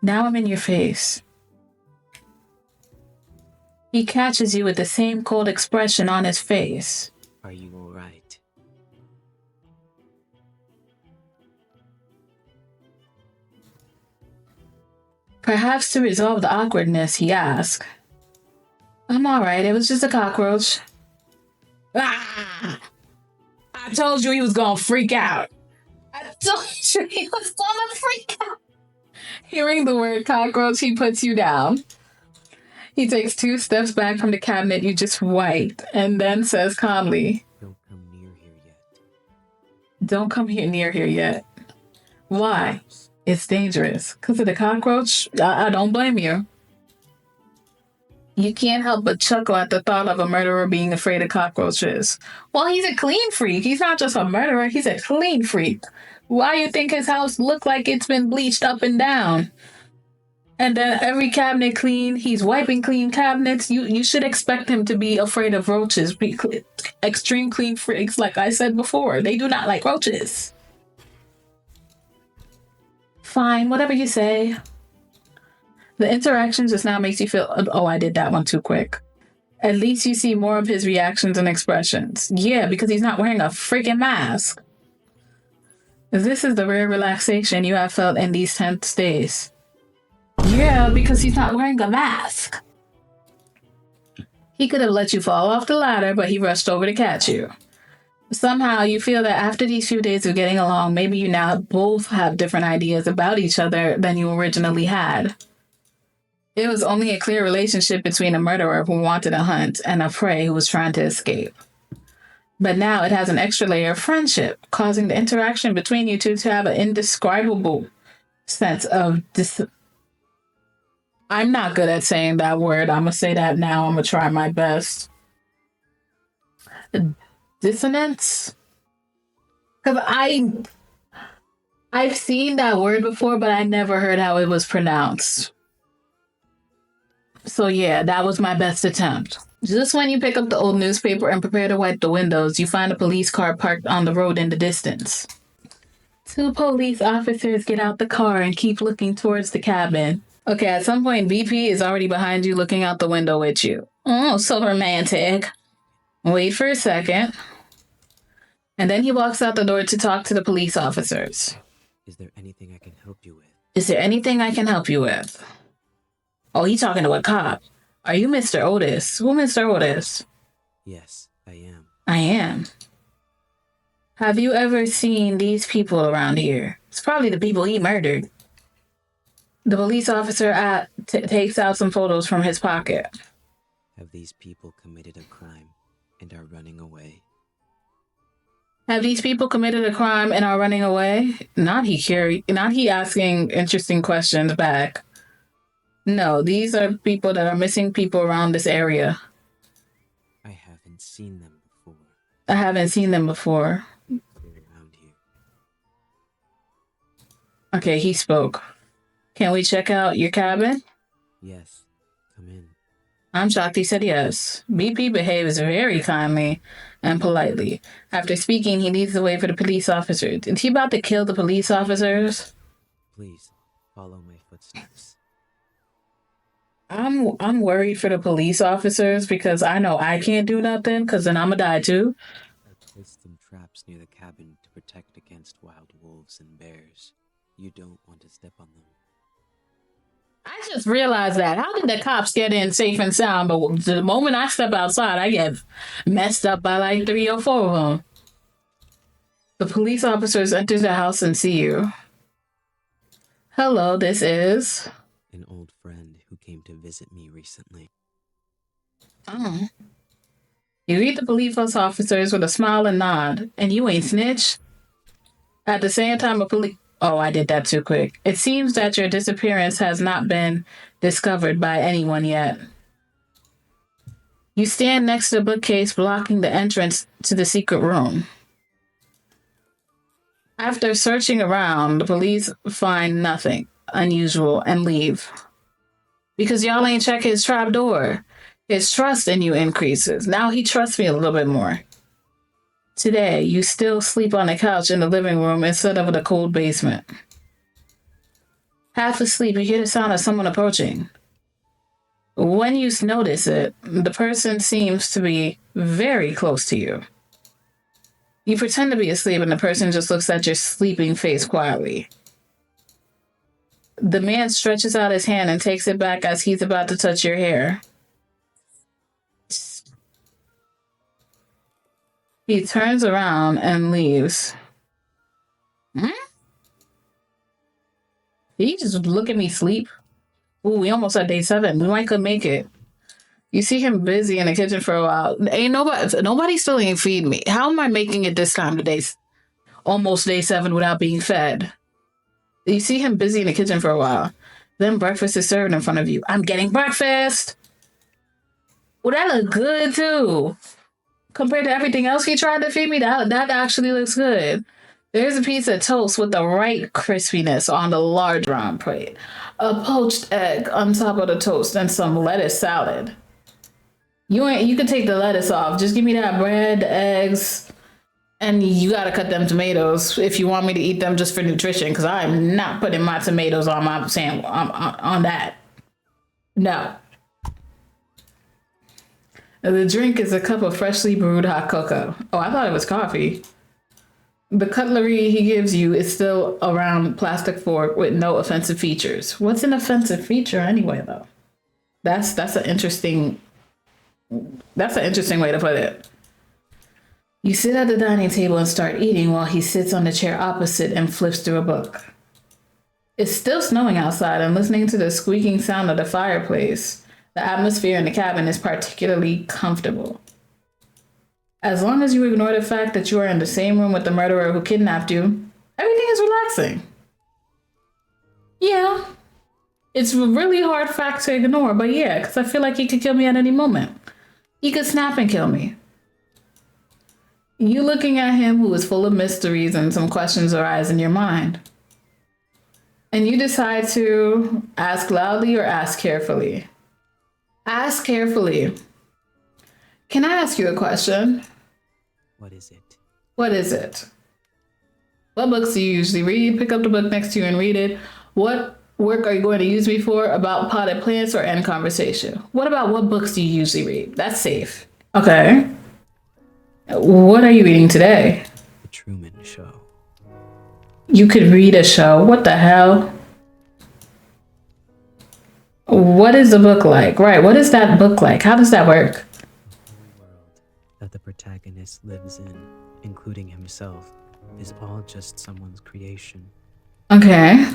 A: Now I'm in your face. He catches you with the same cold expression on his face.
B: Are you all right?
A: Perhaps to resolve the awkwardness, he asks. I'm all right. It was just a cockroach. Ah! I told you he was gonna freak out. I told you he was gonna freak out. Hearing the word cockroach, he puts you down. He takes 2 steps back from the cabinet you just wiped and then says calmly,
B: Don't come near here yet.
A: Don't come near here yet. Why? It's dangerous. Because of the cockroach? I don't blame you. You can't help but chuckle at the thought of a murderer being afraid of cockroaches. Well, he's a clean freak. He's not just a murderer. He's a clean freak. Why do you think his house looked like it's been bleached up and down? And then every cabinet clean, he's wiping clean cabinets. You should expect him to be afraid of roaches. Extreme clean freaks, like I said before, they do not like roaches. Fine, whatever you say. The interaction just now makes you feel, oh, I did that one too quick. At least you see more of his reactions and expressions. Yeah, because he's not wearing a freaking mask. This is the rare relaxation you have felt in these tense days. Yeah, because he's not wearing a mask. He could have let you fall off the ladder, but he rushed over to catch you. Somehow you feel that after these few days of getting along, maybe you now both have different ideas about each other than you originally had. It was only a clear relationship between a murderer who wanted a hunt and a prey who was trying to escape. But now it has an extra layer of friendship, causing the interaction between you two to have an indescribable sense of I'm not good at saying that word. I'm gonna say that now. I'm gonna try my best. Dissonance? Because I've seen that word before, but I never heard how it was pronounced. So yeah, that was my best attempt. Just when you pick up the old newspaper and prepare to wipe the windows, you find a police car parked on the road in the distance. Two police officers get out the car and keep looking towards the cabin. Okay, at some point, BP is already behind you looking out the window with you. Oh, so romantic. Wait for a second. And then he walks out the door to talk to the police officers.
B: Is there anything I can help you with?
A: Is there anything I can help you with? Oh, he's talking to a cop. Are you Mr. Otis? Who Mr. Otis?
B: Yes, I am.
A: I am. Have you ever seen these people around here? It's probably the people he murdered. The police officer takes out some photos from his pocket.
B: Have these people committed a crime and are running away?
A: Have these people committed a crime and are running away? Not he asking interesting questions back. No, these are people that are missing people around this area.
B: I haven't seen them before.
A: I haven't seen them before.
B: They're around here.
A: Okay, he spoke. Can we check out your cabin?
B: Yes, come in.
A: I'm shocked he said yes. BP behaves very kindly and politely. After speaking, he leads the way for the police officers. Is he about to kill the police officers?
B: Please, follow my footsteps.
A: I'm worried for the police officers because I know I can't do nothing because then I'm gonna die too.
B: I placed some traps near the cabin to protect against wild wolves and bears. You don't want to step on them.
A: I just realized that. How did the cops get in safe and sound? But the moment I step outside, I get messed up by like 3 or 4 of them. The police officers enter the house and see you. Hello, this is...
B: An old friend who came to visit me recently.
A: Oh. You greet the police officers with a smile and nod, and you ain't snitch. At the same time, Oh, I did that too quick. It seems that your disappearance has not been discovered by anyone yet. You stand next to the bookcase blocking the entrance to the secret room. After searching around, the police find nothing unusual and leave. Because y'all ain't check his trap door. His trust in you increases. Now he trusts me a little bit more. Today, you still sleep on the couch in the living room instead of in the cold basement. Half asleep, you hear the sound of someone approaching. When you notice it, the person seems to be very close to you. You pretend to be asleep and the person just looks at your sleeping face quietly. The man stretches out his hand and takes it back as he's about to touch your hair. He turns around and leaves. Did he just look at me sleep? Ooh, we almost at day 7. We might could make it. You see him busy in the kitchen for a while. Ain't nobody still ain't feed me. How am I making it this time today? Almost day 7 without being fed. You see him busy in the kitchen for a while. Then breakfast is served in front of you. I'm getting breakfast. Well, that look good too. Compared to everything else he tried to feed me, that actually looks good. There's a piece of toast with the right crispiness on the large round plate. A poached egg on top of the toast and some lettuce salad. You can take the lettuce off. Just give me that bread, the eggs, and you gotta cut them tomatoes if you want me to eat them just for nutrition, because I'm not putting my tomatoes on my sandwich on that. No. The drink is a cup of freshly brewed hot cocoa. Oh, I thought it was coffee. The cutlery he gives you is still a round plastic fork with no offensive features. What's an offensive feature anyway, though? That's an interesting way to put it. You sit at the dining table and start eating while he sits on the chair opposite and flips through a book. It's still snowing outside, and listening to the squeaking sound of the fireplace, the atmosphere in the cabin is particularly comfortable. As long as you ignore the fact that you are in the same room with the murderer who kidnapped you, everything is relaxing. Yeah. It's a really hard fact to ignore, but yeah, because I feel like he could kill me at any moment. He could snap and kill me. You looking at him who is full of mysteries and some questions arise in your mind. And you decide to ask loudly or ask carefully. Ask carefully. Can I ask you a question?
B: What is it?
A: What is it? What books do you usually read? Pick up the book next to you and read it. What work are you going to use me for? About potted plants or end conversation? What about what books do you usually read? That's safe. Okay. What are you reading today?
B: The Truman Show.
A: You could read a show. What the hell? What is the book like? Right. What is that book like? How does that work?
B: The whole world that the protagonist lives in, including himself, is all just someone's creation.
A: Okay.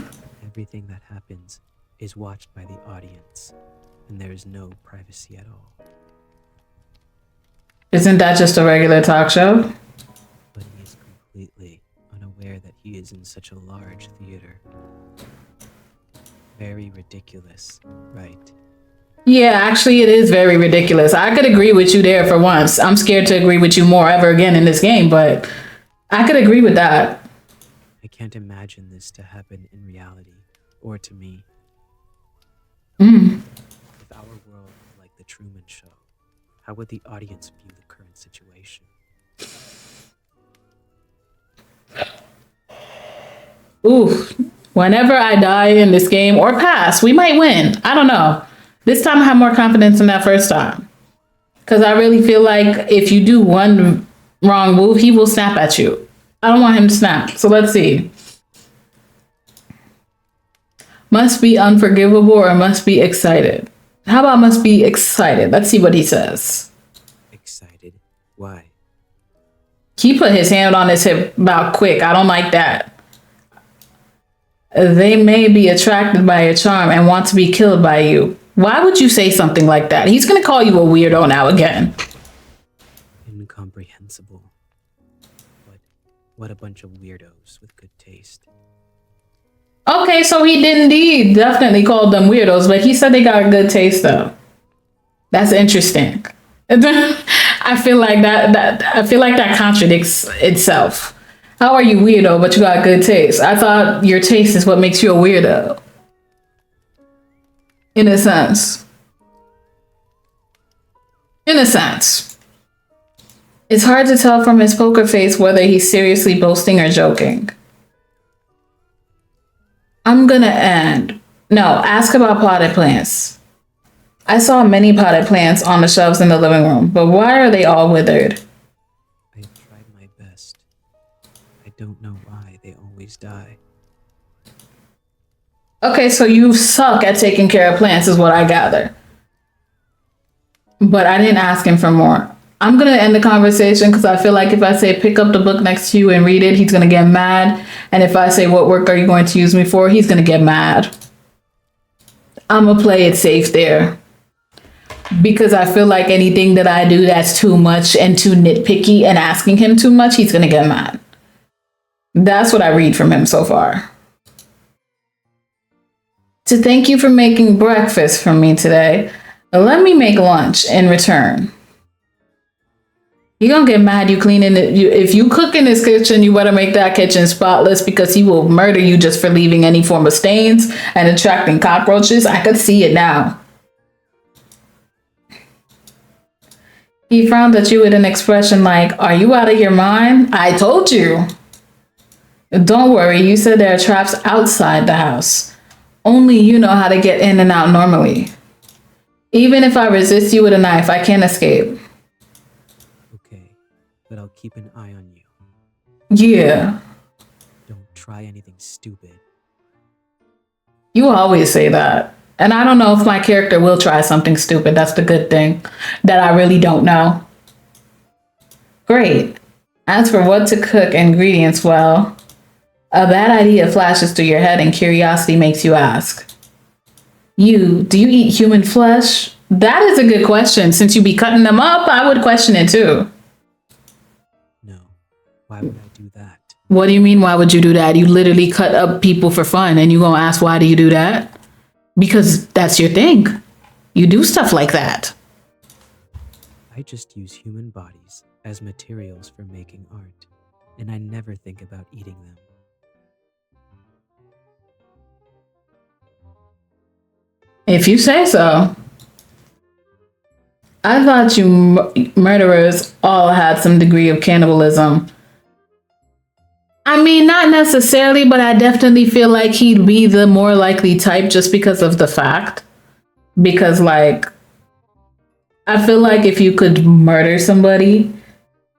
B: Everything that happens is watched by the audience, and there is no privacy at all.
A: Isn't that just a regular talk show?
B: But he is completely unaware that he is in such a large theater. Very ridiculous, right?
A: Yeah, actually, it is very ridiculous. I could agree with you there for once. I'm scared to agree with you more ever again in this game, but I could agree with that.
B: I can't imagine this to happen in reality, or to me.
A: Mm.
B: If our world were like the Truman Show, how would the audience view the current situation?
A: Ooh, whenever I die in this game or pass, we might win. I don't know. This time I have more confidence than that first time. Because I really feel like if you do one wrong move, he will snap at you. I don't want him to snap. So let's see. Must be unforgivable or must be excited. How about must be excited? Let's see what he says.
B: Excited? Why?
A: He put his hand on his hip about quick. I don't like that. They may be attracted by your charm and want to be killed by you. Why would you say something like that? He's going to call you a weirdo now again.
B: Incomprehensible. But what a bunch of weirdos with good taste.
A: Okay, so he did indeed definitely called them weirdos, but he said they got good taste though. That's interesting. I feel like that contradicts itself. How are you weirdo, but you got good taste? I thought your taste is what makes you a weirdo. In a sense. In a sense. It's hard to tell from his poker face whether he's seriously boasting or joking. I'm gonna end. No, ask about potted plants. I saw many potted plants on the shelves in the living room, but why are they all withered?
B: I have tried my best. I don't know why they always die.
A: Okay, so you suck at taking care of plants, is what I gather. But I didn't ask him for more. I'm gonna end the conversation because I feel like if I say pick up the book next to you and read it, he's gonna get mad. And if I say what work are you going to use me for, he's gonna get mad. I'm gonna play it safe there. Because I feel like anything that I do that's too much and too nitpicky and asking him too much, he's gonna get mad. That's what I read from him so far. To thank you for making breakfast for me today, let me make lunch in return. He gonna get mad you cleaning it. If you cook in his kitchen, you better make that kitchen spotless because he will murder you just for leaving any form of stains and attracting cockroaches. I could see it now. He frowned at you with an expression like, are you out of your mind? I told you. Don't worry, you said there are traps outside the house. Only you know how to get in and out normally. Even if I resist you with a knife, I can't escape.
B: Okay, but I'll keep an eye on you.
A: Yeah.
B: Don't try anything stupid.
A: You always say that. And I don't know if my character will try something stupid. That's the good thing. That I really don't know. Great. As for what to cook, ingredients, well, a bad idea flashes through your head and curiosity makes you ask. Do you eat human flesh? That is a good question. Since you be cutting them up, I would question it too.
B: No, why would I do that?
A: What do you mean, why would you do that? You literally cut up people for fun and you gonna ask why do you do that? Because that's your thing. You do stuff like that.
B: I just use human bodies as materials for making art, and I never think about eating them.
A: If you say so. I thought you murderers all had some degree of cannibalism. I mean, not necessarily, but I definitely feel like he'd be the more likely type just because of the fact. Because, like, I feel like if you could murder somebody,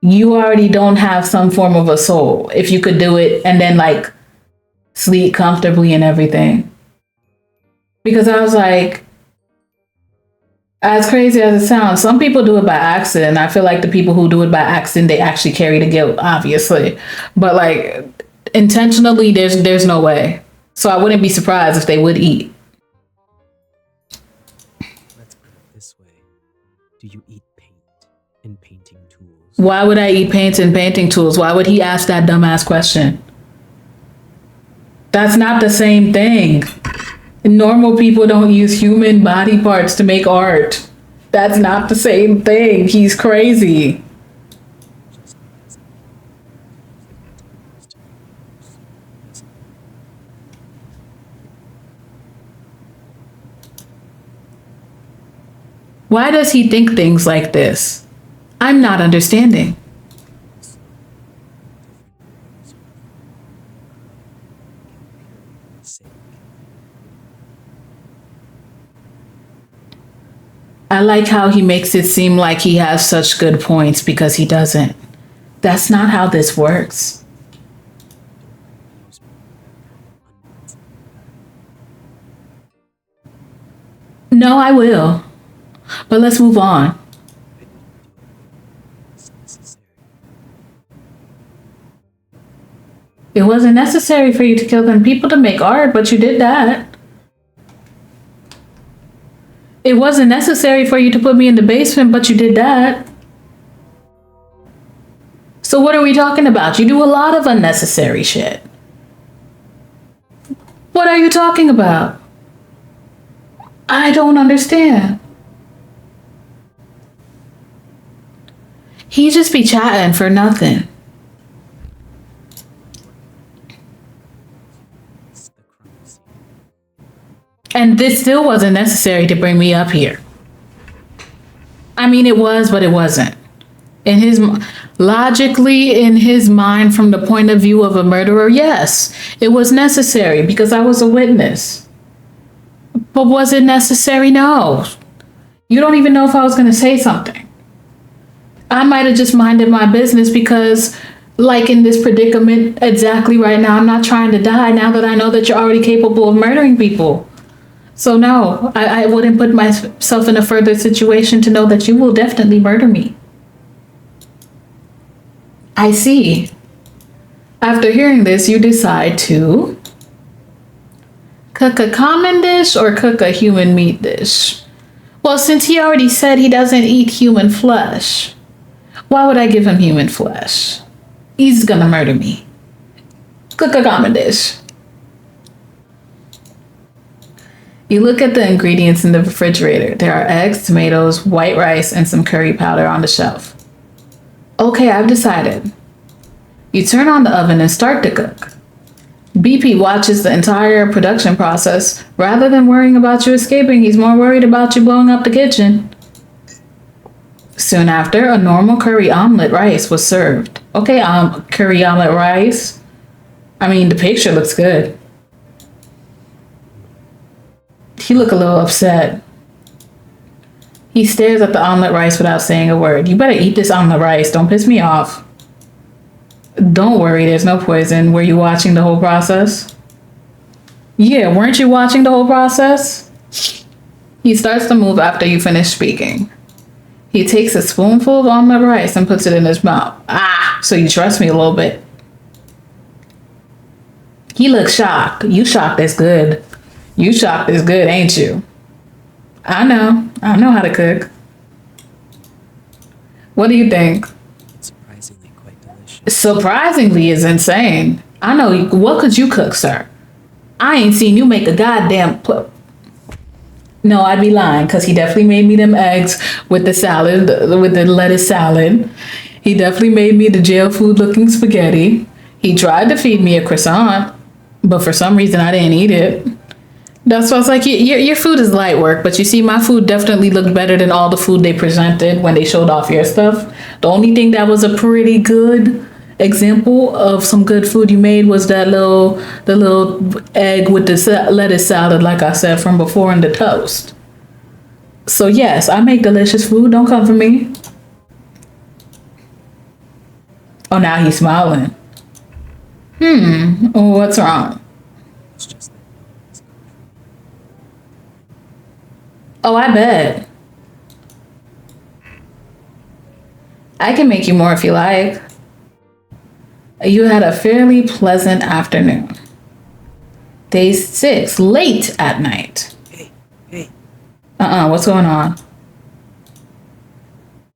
A: you already don't have some form of a soul. If you could do it and then, like, sleep comfortably and everything. Because I was like, as crazy as it sounds, some people do it by accident. I feel like the people who do it by accident, they actually carry the guilt, obviously. But like intentionally, there's no way. So I wouldn't be surprised if they would eat.
B: Let's put it this way. Do you eat paint and painting tools?
A: Why would I eat paint and painting tools? Why would he ask that dumbass question? That's not the same thing. Normal people don't use human body parts to make art. That's not the same thing. He's crazy. Why does he think things like this? I'm not understanding. I like how he makes it seem like he has such good points because he doesn't. That's not how this works. No, I will. But let's move on. It wasn't necessary for you to kill them people to make art, but you did that. It wasn't necessary for you to put me in the basement, but you did that. So what are we talking about? You do a lot of unnecessary shit. What are you talking about? I don't understand. He just be chatting for nothing. And this still wasn't necessary to bring me up here. I mean, it was, but it wasn't. Logically, in his mind, from the point of view of a murderer, yes, it was necessary because I was a witness. But was it necessary? No. You don't even know if I was going to say something. I might have just minded my business because, like in this predicament exactly right now, I'm not trying to die now that I know that you're already capable of murdering people. So no, I wouldn't put myself in a further situation to know that you will definitely murder me. I see. After hearing this, you decide to cook a common dish or cook a human meat dish. Well, since he already said he doesn't eat human flesh, why would I give him human flesh? He's gonna murder me. Cook a common dish. You look at the ingredients in the refrigerator. There are eggs, tomatoes, white rice, and some curry powder on the shelf. Okay, I've decided. You turn on the oven and start to cook. BP watches the entire production process. Rather than worrying about you escaping, he's more worried about you blowing up the kitchen. Soon after, a normal curry omelet rice was served. Okay, curry omelet rice. I mean, the picture looks good. He looked a little upset. He stares at the omelet rice without saying a word. You better eat this omelet rice. Don't piss me off. Don't worry, there's no poison. Were you watching the whole process? Yeah, weren't you watching the whole process? He starts to move after you finish speaking. He takes a spoonful of omelet rice and puts it in his mouth. Ah, so you trust me a little bit. He looks shocked. You shocked is good. You shocked is good, ain't you? I know how to cook. What do you think?
B: Surprisingly quite delicious.
A: Surprisingly is insane. I know. What could you cook, sir? I ain't seen you make a goddamn No, I'd be lying because he definitely made me them eggs with the salad, with the lettuce salad. He definitely made me the jail food looking spaghetti. He tried to feed me a croissant, but for some reason I didn't eat it. That's why I was like, your food is light work, but you see, my food definitely looked better than all the food they presented when they showed off your stuff. The only thing that was a pretty good example of some good food you made was the little egg with the lettuce salad, like I said from before, and the toast. So yes, I make delicious food. Don't come for me. Oh, now he's smiling. What's wrong?
B: It's just that no one is comfortable.
A: Oh, I bet. I can make you more if you like. You had a fairly pleasant afternoon. Day 6, late at night.
B: Hey,
A: What's going on?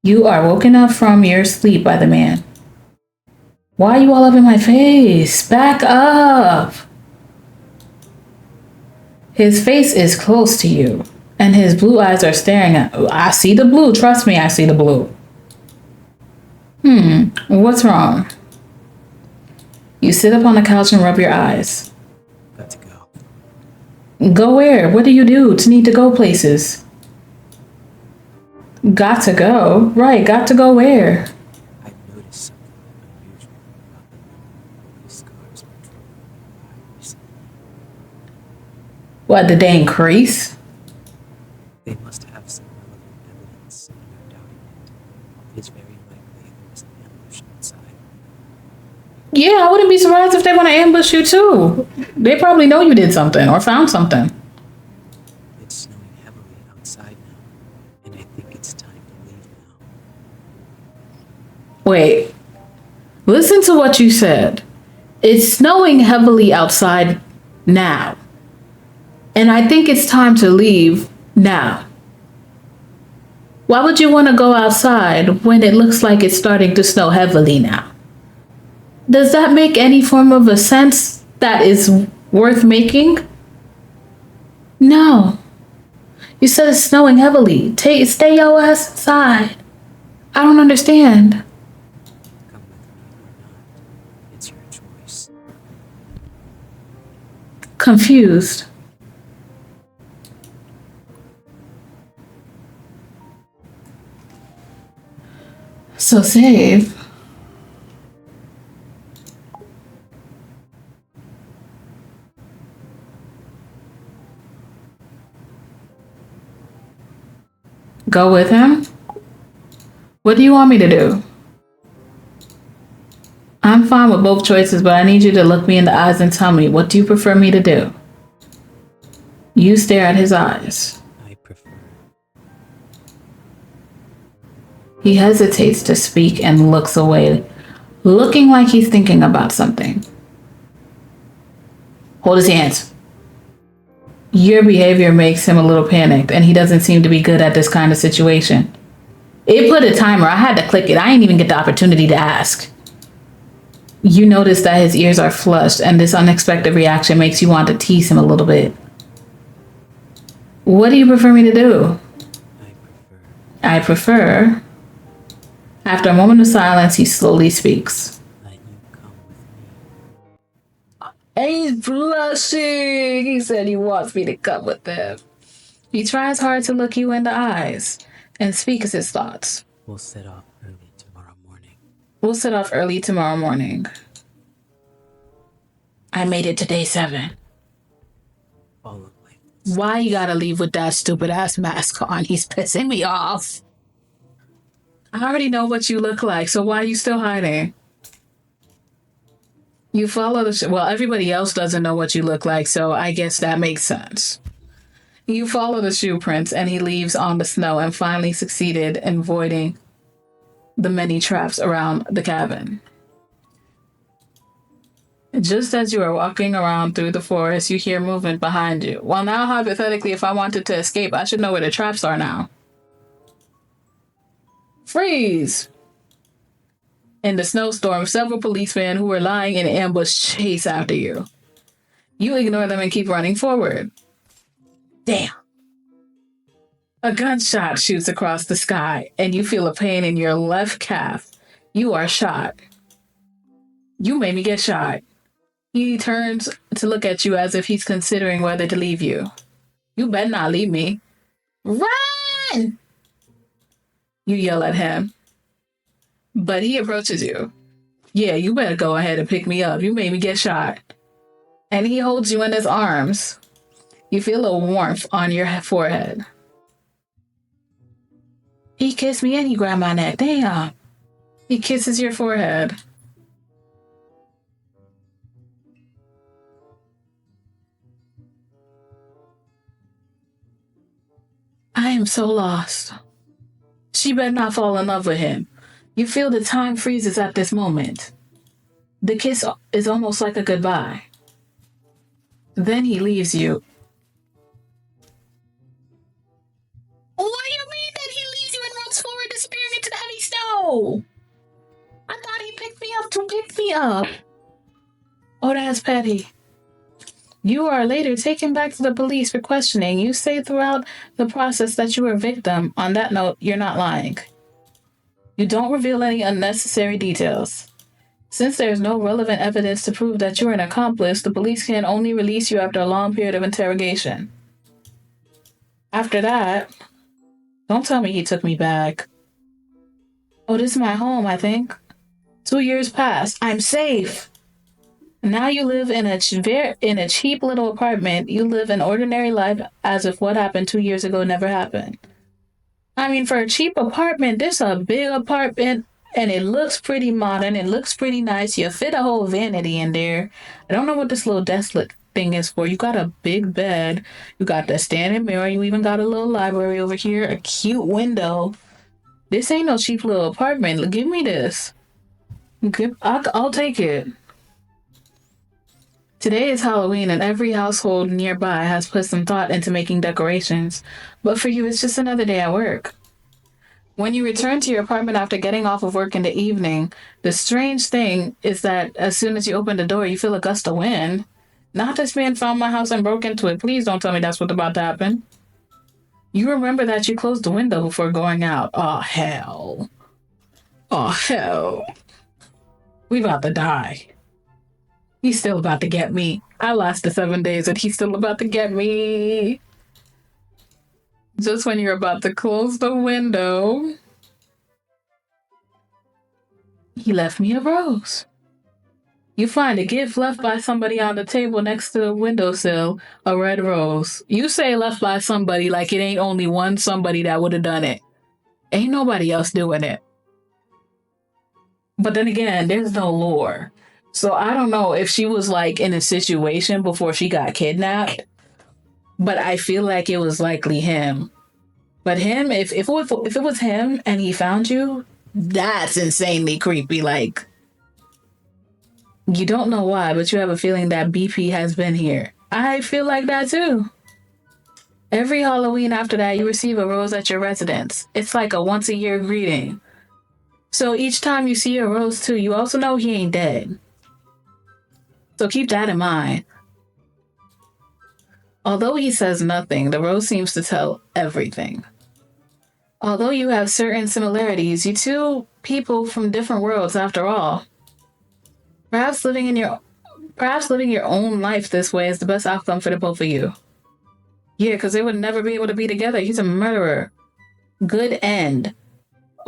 A: You are woken up from your sleep by the man. Why are you all up in my face? Back up! His face is close to you, and his blue eyes are staring at. I see the blue. Trust me, I see the blue. What's wrong? You sit up on the couch and rub your eyes.
B: got to go.
A: Go where? What do you do to need to go places? Got to go? Right, got to go where?
B: I noticed something unusual about the number of scars patrolling by recently.
A: What, did they increase?
B: They must have some relevant evidence, and I'm doubting it. It is very likely there was an ambush outside.
A: Yeah, I wouldn't be surprised if they want to ambush you too. They probably know you did something or found something.
B: It's snowing heavily outside now, and I think it's time to leave now.
A: Wait, listen to what you said. It's snowing heavily outside now. And I think it's time to leave now. Why would you want to go outside when it looks like it's starting to snow heavily now? Does that make any form of a sense that is worth making? No. You said it's snowing heavily. Stay your ass inside. I don't understand.
B: Come with me or not, it's your choice.
A: Confused. So save. Go with him? What do you want me to do? I'm fine with both choices, but I need you to look me in the eyes and tell me, what do you prefer me to do? You stare at his eyes.
B: I prefer.
A: He hesitates to speak and looks away, looking like he's thinking about something. Hold his hands. Your behavior makes him a little panicked, and he doesn't seem to be good at this kind of situation. It put a timer. I had to click it. I didn't even get the opportunity to ask. You notice that his ears are flushed, and this unexpected reaction makes you want to tease him a little bit. What do you prefer me to do? I prefer. After a moment of silence, he slowly speaks.
B: Let you come with me.
A: And he's blushing. He said he wants me to come with him. He tries hard to look you in the eyes and speaks his thoughts.
B: We'll set off early tomorrow morning.
A: We'll set off early tomorrow morning. I made it to day 7.
B: Follow like this.
A: Why you gotta leave with that stupid ass mask on? He's pissing me off. I already know what you look like, so why are you still hiding? You follow the well, everybody else doesn't know what you look like, so I guess that makes sense. You follow the shoe prints, and he leaves on the snow and finally succeeded in avoiding the many traps around the cabin. Just as you are walking around through the forest, you hear movement behind you. Well, now, hypothetically, if I wanted to escape, I should know where the traps are now. Freeze! In the snowstorm, several policemen who were lying in ambush chase after you. You ignore them and keep running forward. Damn. A gunshot shoots across the sky, and you feel a pain in your left calf. You are shot. You made me get shot. He turns to look at you as if he's considering whether to leave you. You better not leave me. Run! You yell at him. But he approaches you. Yeah, you better go ahead and pick me up. You made me get shot. And he holds you in his arms. You feel a warmth on your forehead. He kissed me and he grabbed my neck. Damn. He kisses your forehead. I am so lost. She better not fall in love with him. You feel the time freezes at this moment. The kiss is almost like a goodbye. Then he leaves you. What do you mean that he leaves you and runs forward, disappearing into the heavy snow? I thought he picked me up to pick me up. Oh, that's petty. You are later taken back to the police for questioning. You say throughout the process that you were a victim. On that note, you're not lying. You don't reveal any unnecessary details. Since there is no relevant evidence to prove that you're an accomplice, the police can only release you after a long period of interrogation. After that, don't tell me he took me back. Oh, this is my home, I think. 2 years passed. I'm safe. Now you live in a cheap little apartment. You live an ordinary life as if what happened 2 years ago never happened. I mean, for a cheap apartment, this is a big apartment, and it looks pretty modern. It looks pretty nice. You fit a whole vanity in there. I don't know what this little desk thing is for. You got a big bed. You got the standing mirror. You even got a little library over here. A cute window. This ain't no cheap little apartment. Give me this. I'll take it. Today is Halloween, and every household nearby has put some thought into making decorations. But for you, it's just another day at work. When you return to your apartment after getting off of work in the evening, the strange thing is that as soon as you open the door, you feel a gust of wind. Not this man found my house and broke into it. Please don't tell me that's what's about to happen. You remember that you closed the window before going out. Oh, hell. Oh, hell. We about to die. He's still about to get me. I lasted 7 days and he's still about to get me. Just when you're about to close the window, he left me a rose. You find a gift left by somebody on the table next to the windowsill, a red rose. You say left by somebody like it ain't only one somebody that would have done it. Ain't nobody else doing it. But then again, there's no lore. So I don't know if she was like in a situation before she got kidnapped, but I feel like it was likely him. But him, if it was him and he found you, that's insanely creepy. Like, you don't know why, but you have a feeling that BP has been here. I feel like that too. Every Halloween after that, you receive a rose at your residence. It's like a once-a-year greeting. So each time you see a rose too, you also know he ain't dead. So keep that in mind. Although he says nothing, the rose seems to tell everything. Although you have certain similarities, you two people from different worlds after all. Perhaps living your own life this way is the best outcome for the both of you. Yeah, because they would never be able to be together. He's a murderer. Good end.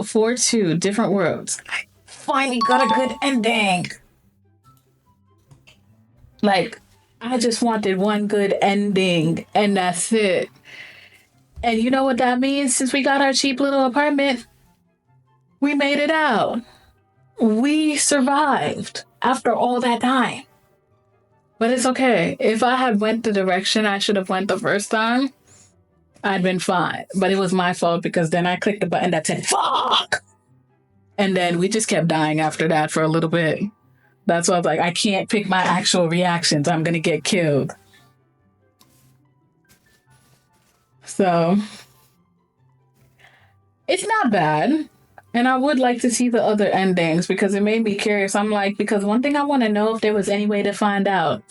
A: For 2 different worlds. I finally got a good ending. Like, I just wanted one good ending, and that's it. And you know what that means? Since we got our cheap little apartment, we made it out. We survived after all that time. But it's okay. If I had went the direction I should have went the first time, I'd been fine. But it was my fault because then I clicked the button that said, fuck! And then we just kept dying after that for a little bit. That's why I was like, I can't pick my actual reactions. I'm going to get killed. So, it's not bad. And I would like to see the other endings because it made me curious. I'm like, because one thing I want to know if there was any way to find out.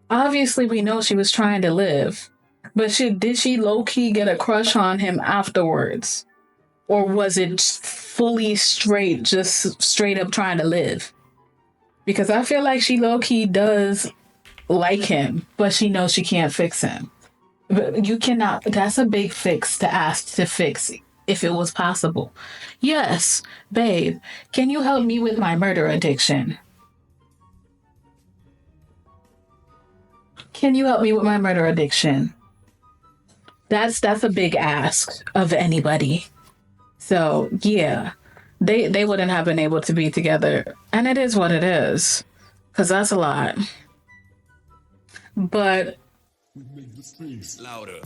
A: Obviously, we know she was trying to live. But did she low-key get a crush on him afterwards? Or was it fully straight, just straight up trying to live? Because I feel like she low-key does like him, but she knows she can't fix him. But you cannot, that's a big fix to ask to fix if it was possible. Yes, babe, can you help me with my murder addiction? Can you help me with my murder addiction? That's a big ask of anybody. So yeah, they wouldn't have been able to be together, and it is what it is, because that's a lot. But
D: Louder.